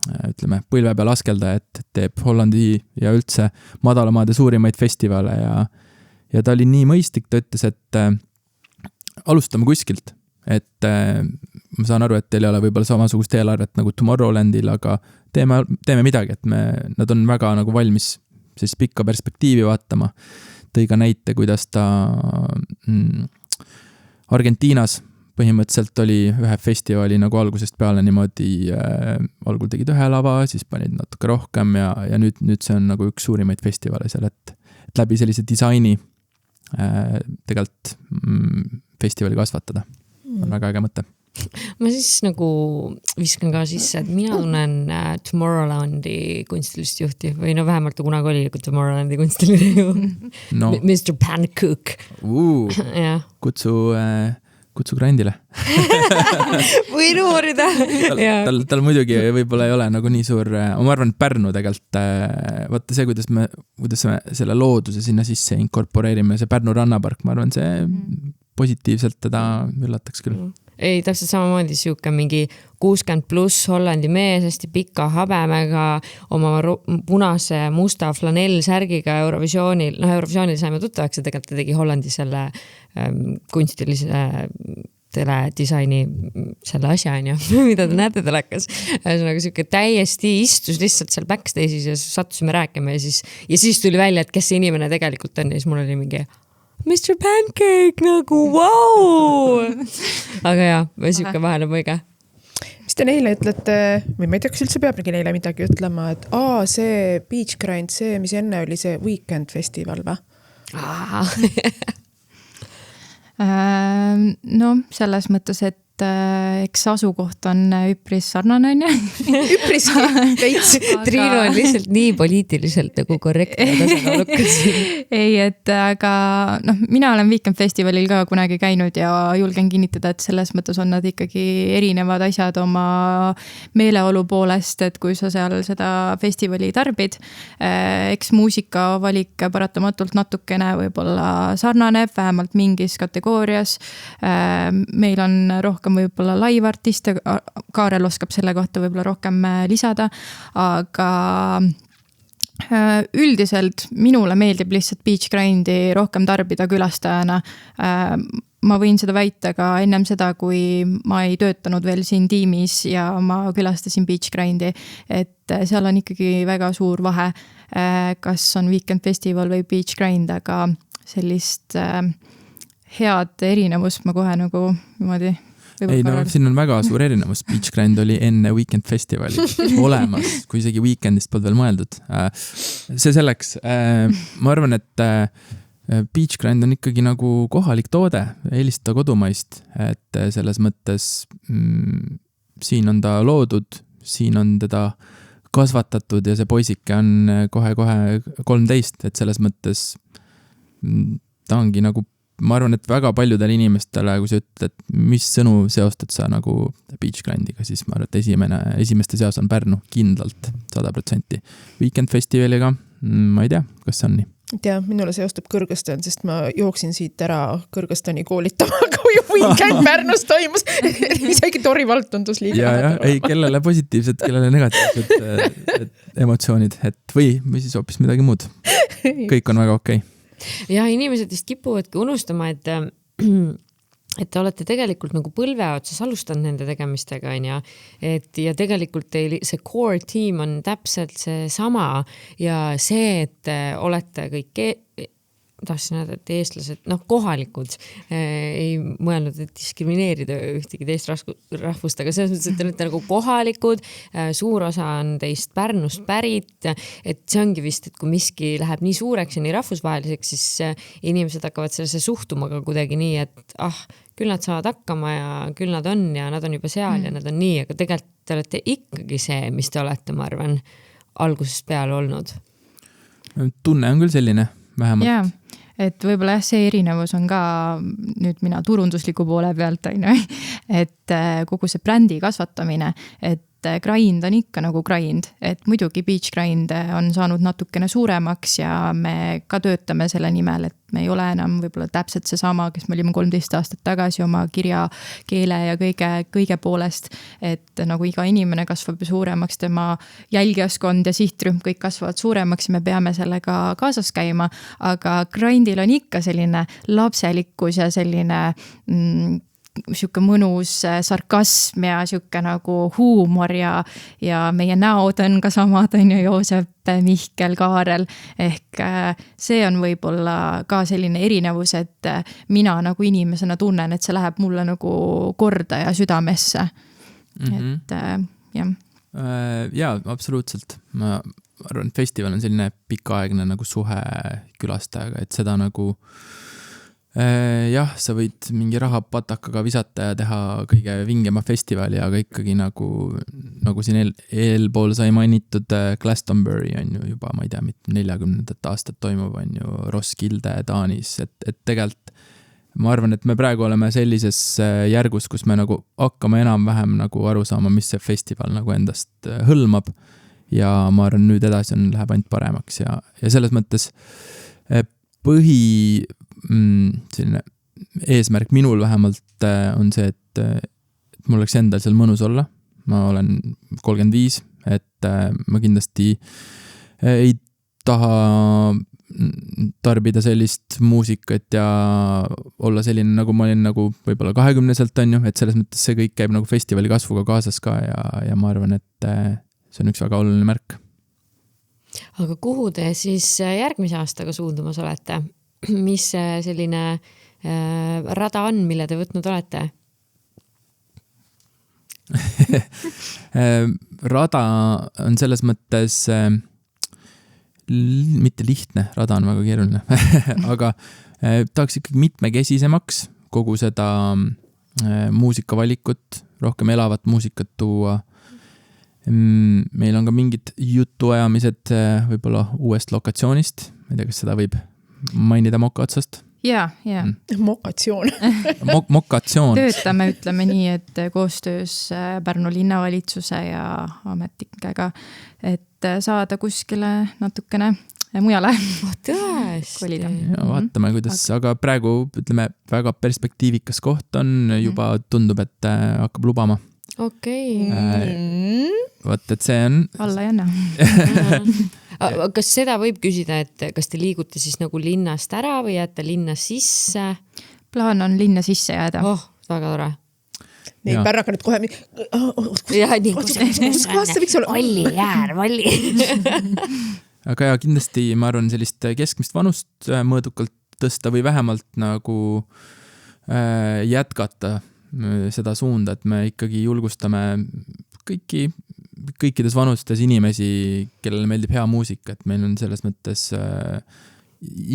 ütleme, põlve peal askeldaja, et teeb Hollandi ja üldse madalamaade suurimaid festivale ja ta oli nii mõistlik, ta ütles, et alustame kuskilt, et ma saan aru, et teil ei ole võib-olla samasugust eelarvet nagu Tomorrowlandil, aga teeme midagi, et nad on väga nagu valmis siis pikka perspektiivi vaatama. Tõi ka näite, kuidas ta Argentiinas põhimõtteliselt oli ühe festivali nagu algusest peale niimoodi, algul tegid ühe lava, siis panid natuke rohkem ja nüüd see on nagu üks suurimaid festivale seal, et läbi sellise disaini tegelikult festivali kasvatada. On väga äge mõte. Ma siis nagu viskan ka sisse, et mina tunnen Tomorrowlandi kunstilist juhti või no vähemalt kunagi oli Tomorrowlandi kunstiline juht. No. Mr. Pancook. Kutsu grandile. Võin uurida. Tal muidugi võib-olla ei ole nagu nii suur, ma arvan, Pärnu tegelikult, vaata see, kuidas me selle looduse sinna sisse inkorporeerime, see Pärnu rannapark, ma arvan, see positiivselt teda üllataks küll. Ei, täpselt samamoodi siuke mingi 60+ Hollandi mees, hästi pika habemega, oma punase musta flanellsärgiga Eurovisioonil, Eurovisioonil saime tuttavaks ja tegelikult ta tegi Hollandi selle kunstilise teledisaini selle asja, mida te näete telekas. Ühesõnaga siuke täiesti istus lihtsalt seal backstage'is ja sattusime rääkima ja siis tuli välja, et kes see inimene tegelikult on ja siis mul oli mingi Mr. Pancake nagu, wow! Aga jah, siuke vahele mõige. Mis te neile ütlete, või ma ei tea, kas üldse peab neile midagi ütlema, et see Beach Grind, see, mis enne oli see Weekend festival või? No, selles mõttes, et eks asukoht on üpris sarnane, on ju? Üpriski, veits. Triinu on lihtsalt nii poliitiliselt nagu korrektne tasakaalukas. Ei, et aga mina olen Weekend Festivalil ka kunagi käinud ja julgen kinnitada, et selles mõttes on nad ikkagi erinevad asjad oma meeleolu poolest, et kui sa seal seda festivali tarbid, eks muusika valik paratamatult natukene võib-olla sarnaneb, vähemalt mingis kategoorias. Meil on rohkem võib-olla live-artiste, Kaarel oskab selle kohta võib-olla rohkem lisada, aga üldiselt minule meeldib lihtsalt Beach Grindi rohkem tarbida külastajana. Ma võin seda väita ka ennem seda, kui ma ei töötanud veel siin tiimis ja ma külastasin Beach Grindi, et seal on ikkagi väga suur vahe, kas on Weekend Festival või Beach Grind, aga sellist head erinevust ma kohe nagu niimoodi ei siin on väga suur erinevus. Beach Grind oli enne Weekend Festivali olemas, kui isegi Weekendist polnud veel mõeldud. See selleks, ma arvan, et Beach Grind on ikkagi nagu kohalik toode, eelista kodumaist, et selles mõttes siin on ta loodud, siin on teda kasvatatud ja see poisike on kohe-kohe 13, et selles mõttes ta ongi nagu ma arvan, et väga paljudele inimestele, kui sa ütled, et mis sõnu seostad sa nagu Beach Grindiga, siis ma arvan, et esimeste seas on Pärnu kindlalt 100%. Weekend Festivaliga, ma ei tea, kas see on nii? Ja, minule seostub Kõrgõstan, sest ma jooksin siit ära Kõrgõstani koolitama, kui Weekend Pärnus toimus. Isegi Tori vald tundus liiga. Ja, ei, kellele positiivsed, kellele negatiivsed emotsioonid, et või siis hoopis midagi muud. Kõik on väga okei. Ja inimesed vist kipuvadki unustama, et te olete tegelikult nagu põlve otsas alustanud nende tegemistega, ja tegelikult see core team on täpselt see sama ja see, et olete kõik tahtsin öelda, et eestlased, kohalikud ei mõelnud, et diskrimineerida ühtegi teist rahvust, aga selles mõttes, et te olete nagu kohalikud, suur osa on teist Pärnust pärit, et see ongi vist, et kui miski läheb nii suureks ja nii rahvusvaheliseks, siis inimesed hakkavad sellesse suhtuma ka kuidagi nii, et küll nad saavad hakkama ja küll nad on juba seal ja nad on nii, aga tegelikult te olete ikkagi see, mis te olete, ma arvan, algusest peale olnud. Tunne on küll selline, vähemalt. Jaa, et võib-olla see erinevus on ka nüüd mina turundusliku poole pealt, et kogu see brändi kasvatamine, et grind on ikka nagu grind, et muidugi Beach Grind on saanud natukene suuremaks ja me ka töötame selle nimel, et me ei ole enam võib-olla täpselt see sama, kes me olime 13 aastat tagasi oma kirja, keele ja kõige poolest, et nagu iga inimene kasvab suuremaks, tema jälgijaskond ja sihtrühm kõik kasvavad suuremaks ja me peame sellega kaasas käima, aga grindil on ikka selline lapselikkus ja selline siuke mõnus sarkasm ja siuke nagu huumor ja meie näod on ka samad, on ju Joosep, Mihkel, Kaarel, ehk see on võib-olla ka selline erinevus, et mina nagu inimesena tunnen, et see läheb mulle nagu korda ja südamesse. Et jah. Jaa, absoluutselt. Ma arvan, et festival on selline pikaaegne nagu suhe külastajaga, et seda nagu jah, sa võid mingi rahapatakaga visata ja teha kõige vingema festivali, aga ikkagi nagu siin eelpool sai mainitud Glastonbury on ju juba, ma ei tea, 40. aastat toimub, on ju Roskilde Taanis, et tegelikult ma arvan, et me praegu oleme sellises järgus, kus me nagu hakkame enam-vähem nagu aru saama, mis see festival nagu endast hõlmab ja ma arvan, nüüd edasi läheb ainult paremaks ja selles mõttes selline eesmärk minul vähemalt on see, et mul oleks endal seal mõnus olla. Ma olen 35, et ma kindlasti ei taha tarbida sellist muusikat ja olla selline, nagu ma olin nagu võib-olla 20-selt on ju, et selles mõttes see kõik käib nagu festivali kasvuga kaasas ka ja ma arvan, et see on üks väga oluline märk. Aga kuhu te siis järgmise aastaga suundumas olete? Mis selline rada on, mille te võtnud olete? Rada on selles mõttes mitte lihtne, rada on väga keeruline, aga tahaks ikkagi mitmekesisemaks kogu seda muusikavalikut, rohkem elavat muusikat tuua. Meil on ka mingid jutuajamised võib-olla uuest lokatsioonist, ma ei tea, kas seda võib mainida Moka otsast? Ja. Mokatsioon. Mokatsioon. Töötame, ütleme nii, et koostöös Pärnu linnavalitsuse ja ametnikega, et saada kuskile natukene mujale. Tõesti. Ja vaatame, kuidas, aga praegu ütleme, väga perspektiivikas koht on, juba tundub, et hakkab lubama. Okei. Vaat, et see on... Alla ei anna. Kas seda võib küsida, et kas te liigute siis nagu linnast ära või jääte linna sisse? Plaan on linna sisse jääda. Väga tore. Nii, Pärnaka nüüd kohe... Valli jäär, valli. Aga ja kindlasti ma arvan sellist keskmist vanust mõõdukalt tõsta või vähemalt nagu jätkata seda suunda, et me ikkagi julgustame kõikides vanustes inimesi, kellele meeldib hea muusika, et meil on selles mõttes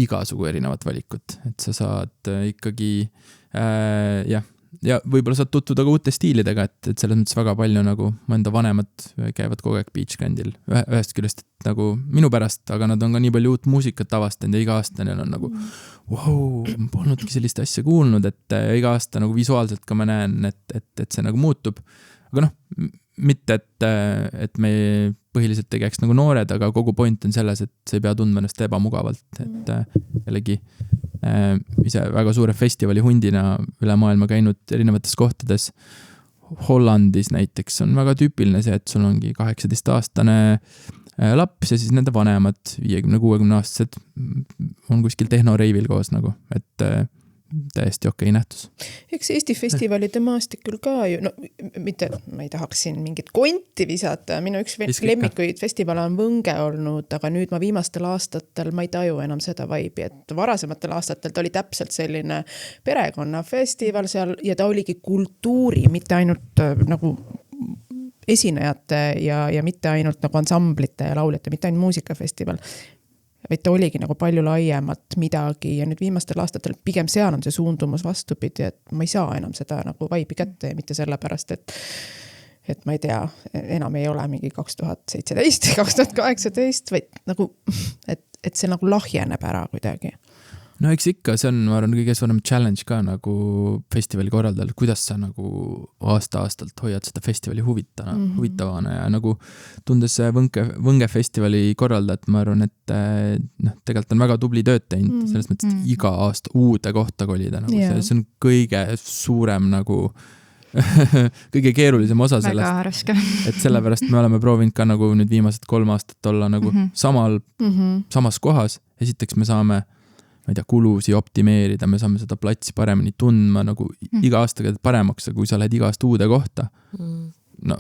igasugu erinevat valikut, et sa saad ikkagi ja võib-olla saad tutvuda ka uute stiilidega, et selles mõttes väga palju nagu mu enda vanemad käivad kogu aeg Beachgrandil ühest küljest, et nagu minu pärast, aga nad on ka nii palju uut muusikat avastanud ja iga aasta neil on nagu wow, polnudki sellist asja kuulnud, et iga aasta nagu visuaalselt ka ma näen, et see nagu muutub, aga mitte, et me põhiliselt ei käiks nagu noored, aga kogu point on selles, et sa ei pea tundma ennast ebamugavalt, et jällegi ise väga suure festivali hundina üle maailma käinud erinevates kohtades. Hollandis näiteks on väga tüüpiline see, et sul ongi 18-aastane laps ja siis nende vanemad 50-60 aastased on kuskil tehnoreivil koos nagu, et täiesti okei nähtus. Eks Eesti festivalide maastikul ka ju, no mitte, ma ei tahaks siin mingit konti visata, minu üks lemmikuid festivale on Võnge olnud, aga nüüd ma viimastel aastatel ma ei taju enam seda vaibi, et varasematel aastatel ta oli täpselt selline perekonnafestival seal ja ta oligi kultuuri, mitte ainult nagu esinejate ja mitte ainult nagu ansamblite ja lauljate, mitte ainult muusikafestival, vaid ta oligi nagu palju laiemat midagi ja nüüd viimastel aastatel pigem seal on see suundumus vastupidi, et ma ei saa enam seda nagu vaibi kätte ja mitte sellepärast, et ma ei tea, enam ei ole mingi 2017, 2018, vaid nagu, et see nagu lahjeneb ära kuidagi. No eks ikka, see on, ma arvan, kõige suurem challenge ka nagu festivali korraldajal, kuidas sa nagu aasta-aastalt hoiad seda festivali huvitavana ja nagu tundes Võnge festivali korraldajat, ma arvan, et tegelikult on väga tubli tööd teinud, selles mõttes, et iga aasta uude kohta kolida, nagu see on kõige suurem nagu kõige keerulisem osa sellest, et sellepärast me oleme proovinud ka nagu nüüd viimased 3 aastat olla nagu samas kohas, esiteks me saame ma ei tea, kulusi optimeerida, me saame seda platsi paremini tundma, nagu iga aastaga paremaks, kui sa lähed iga aasta uude kohta. No,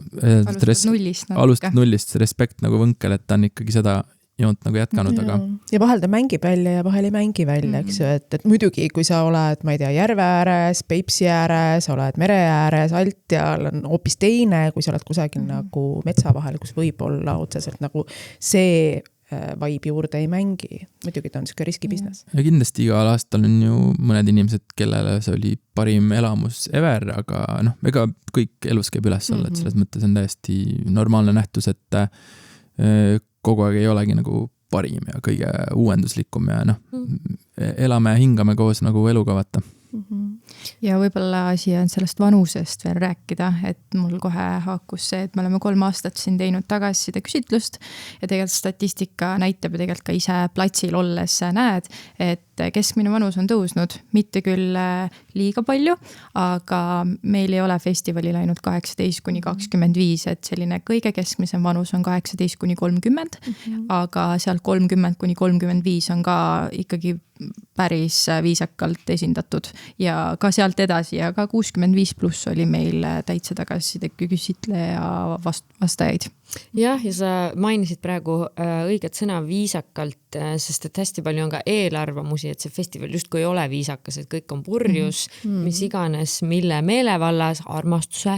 alustad nullist, respekt nagu Võnkele, et ta on ikkagi seda joont nagu jätkanud, aga... Ja vahel ta mängib välja ja vahel ei mängi välja, eks ju, et muidugi, kui sa oled, ma ei tea, järve ääres, Peipsi ääres, oled mere ääres, Altjal on hoopis teine, kui sa oled kusagil nagu metsa vahel, kus võib olla otseselt nagu see vaib juurde ei mängi. Muidugi ta on selline riskibusiness. Ja kindlasti igal aastal on ju mõned inimesed, kellele see oli parim elamus ever, aga noh, ega kõik elus käib üles olla, et selles mõttes on täiesti normaalne nähtus, et kogu aeg ei olegi nagu parim ja kõige uuenduslikum ja noh, elame ja hingame koos nagu elukavata. Ja võib-olla siia on sellest vanusest veel rääkida, et mul kohe haakus see, et me oleme 3 aastat siin teinud tagasiside küsitlust ja tegelikult statistika näitab ja tegelikult ka ise platsil olles näed, et keskmine vanus on tõusnud, mitte küll liiga palju, aga meil ei ole festivali läinud 18-25, et selline kõige keskmisem vanus on 18-30, aga seal 30-35 on ka ikkagi päris viisakalt esindatud ja ka sealt edasi ja ka 65+ oli meil täitsa tagasiside küsitleja vastajaid. Jah, ja sa mainisid praegu õiget sõna viisakalt, sest et hästi palju on ka eelarvamusi, et see festival justkui ei ole viisakas, et kõik on purjus, mis iganes, mille meelevallas, armastuse,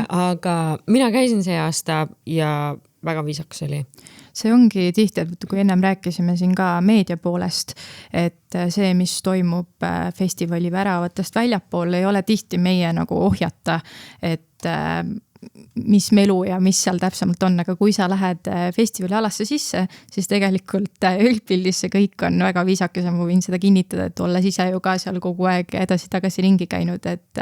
aga mina käisin see aasta ja väga viisakas oli. see ongi tihti, et kui ennem rääkisime siin ka meedia poolest, et see, mis toimub festivali väravatest väljapool, ei ole tihti meie nagu ohjata, et mis melu ja mis seal täpsemalt on, aga kui sa lähed festivali alasse sisse, siis tegelikult üldpildis see kõik on väga viisakas ja ma võin seda kinnitada, et olles ise ju ka seal kogu aeg edasi-tagasi ringi käinud, et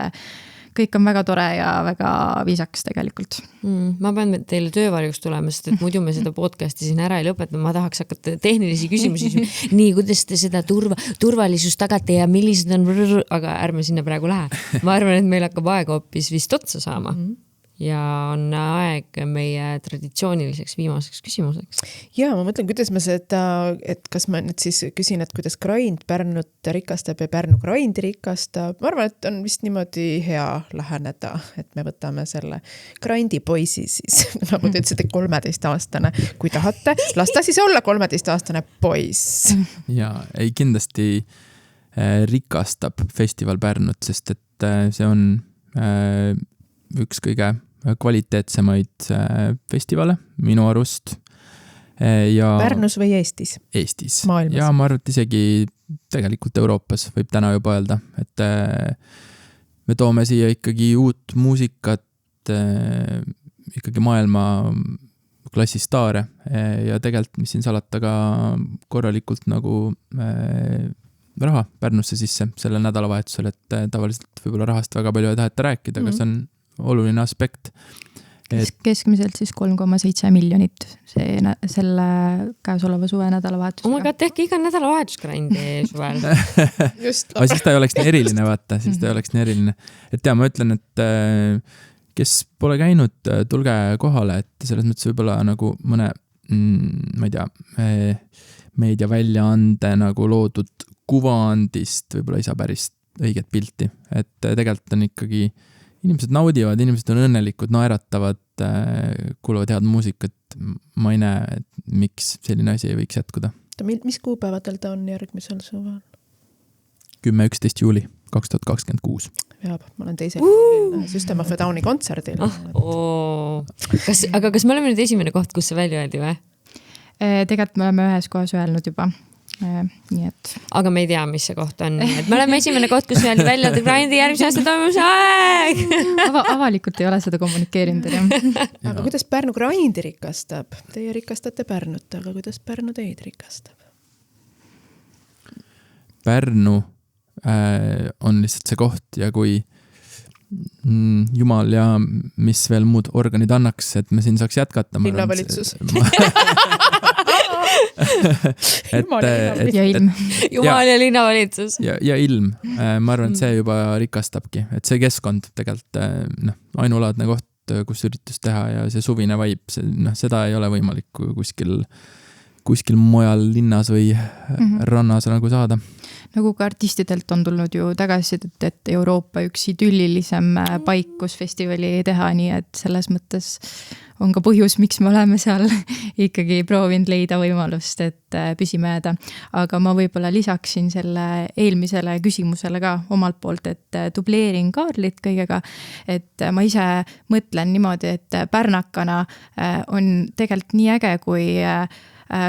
kõik on väga tore ja väga viisakas tegelikult. Ma pean teile töövarjuks tulema, sest et muidu me seda podcasti siin ära ei lõpeta, ma tahaks hakata tehnilisi küsimusi. Nii, kuidas te seda turvalisust tagate ja millised on, aga ärme sinna praegu lähe. Ma arvan, et meil hakkab aeg hoopis vist otsa saama. Ja on aeg meie traditsiooniliseks viimaseks küsimuseks. Ja ma mõtlen, kuidas ma seda, et kas ma nüüd siis küsin, et kuidas Grind Pärnut rikastab ja Pärnu Grindi rikastab. Ma arvan, et on vist niimoodi hea läheneda, et me võtame selle Grindi poisi siis, nagu te ütlesite, 13-aastane. Kui tahate, las ta siis olla 13-aastane poiss. Ja ei kindlasti rikastab festival Pärnut, sest et see on üks kõige kvaliteetsemaid festivale minu arust. Ja Pärnus või Eestis? Eestis. Maailmas. Ja ma arvan, et isegi tegelikult Euroopas võib täna juba öelda, et me toome siia ikkagi uut muusikat, ikkagi maailma klassistaare ja tegelikult, mis siin salata ka korralikult nagu raha Pärnusse sisse selle nädalavahetusel, et tavaliselt võib-olla rahast väga palju ei taheta rääkida, aga see on oluline aspekt. Keskmiselt siis 3,7 miljonit selle käesoleva suve nädalavahetusega. Oh my god, tehke iga nädalavahetus Grindi suvel. Aga siis ta ei oleks nii eriline, vaata, siis ta ei oleks nii eriline. Et ma ütlen, et kes pole käinud, tulge kohale, et selles mõttes võib-olla nagu mõne, ma ei tea, meediaväljaande nagu loodud kuvandist võib-olla ei saa päris õiget pilti, et tegelikult on ikkagi inimesed naudivad, inimesed on õnnelikud, naeratavad, kuuluvad head muusikat. Ma ei näe, et miks selline asi ei võiks jätkuda. Mis kuupäevadel ta on järgmisel suvel? 10-11 juuli 2026. Jaab, ma olen teisel System of a Downi kontserdil. Aga kas me oleme nüüd esimene koht, kus see välja öeldi või? Tegelikult me oleme ühes kohas öelnud juba. Nii et. Aga me ei tea, mis see koht on. Et me oleme esimene koht, kus öeldi välja, et Grindi järgmise aasta toimus aeg. Avalikult ei ole seda kommunikeerinud. Aga kuidas Pärnu Grindi rikastab? Teie rikastate Pärnut, aga kuidas Pärnu teid rikastab? Pärnu on lihtsalt see koht ja kui Jumal ja mis veel muud organid annaks, et me siin saaks jätkata. Linnavalitsus. Ja ilm. Jumal ja linnavalitsus. Ja ilm. Ma arvan, et see juba rikastabki. Et see keskkond tegelikult ainulaadne koht, kus üritus teha ja see suvine vaib, seda ei ole võimalik kuskil mujal linnas või rannas nagu saada. Nagu ka artistidelt on tulnud ju tagasi, et Euroopa üks idüllilisem paik, kus festivali teha, nii et selles mõttes on ka põhjus, miks me oleme seal ikkagi proovinud leida võimalust, et püsime jääda. Aga ma võib-olla lisaksin selle eelmisele küsimusele ka omalt poolt, et dubleerin Kaarlit kõigega, et ma ise mõtlen niimoodi, et pärnakana on tegelikult nii äge, kui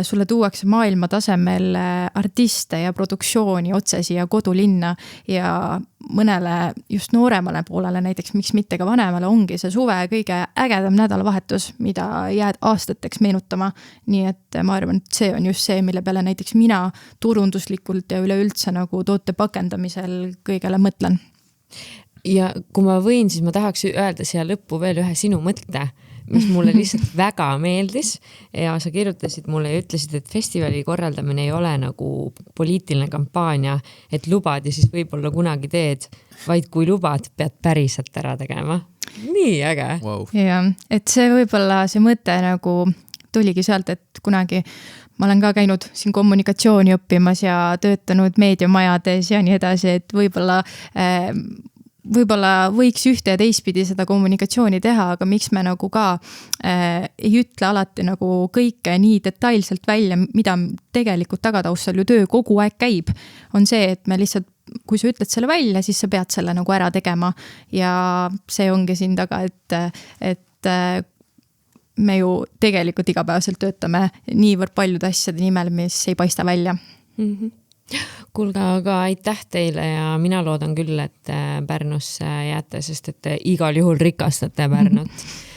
sulle tuuakse maailma tasemel artiste ja produktsiooni otse siia kodulinna ja mõnele just nooremale poolele, näiteks miks mitte ka vanemale, ongi see suve kõige ägedam nädalavahetus, mida jääd aastateks meenutama. Nii et ma arvan, et see on just see, mille peale näiteks mina turunduslikult ja üleüldse nagu toote pakendamisel kõigele mõtlen. Ja kui ma võin, siis ma tahaks öelda siia lõppu veel ühe sinu mõtte, mis mulle lihtsalt väga meeldis ja sa kirjutasid mulle ja ütlesid, et festivali korraldamine ei ole nagu poliitiline kampaania, et lubad ja siis võib-olla kunagi teed, vaid kui lubad, pead päriselt ära tegema. Nii äge. Wow. Ja, et see võib-olla see mõte nagu tuligi sealt, et kunagi ma olen ka käinud siin kommunikatsiooni õppimas ja töötanud meediamajades ja nii edasi, et võib-olla võiks ühte ja teistpidi seda kommunikatsiooni teha, aga miks me nagu ka ei ütle alati nagu kõike nii detailselt välja, mida tegelikult tagataustal ju töö kogu aeg käib, on see, et me lihtsalt, kui sa ütled selle välja, siis sa pead selle nagu ära tegema ja see ongi siin taga, et me ju tegelikult igapäevaselt töötame niivõrd paljude asjade nimel, mis ei paista välja. Kuulge, aga aitäh teile ja mina loodan küll, et Pärnusse jääte, sest et igal juhul rikastate Pärnut.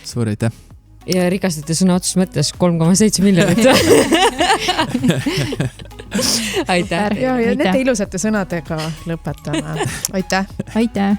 Suur aitäh! Ja rikastate sõna otsus mõttes 3,7 miljonit. Aitäh! Ja nende ilusate sõnadega lõpetame. Aitäh! Aitäh!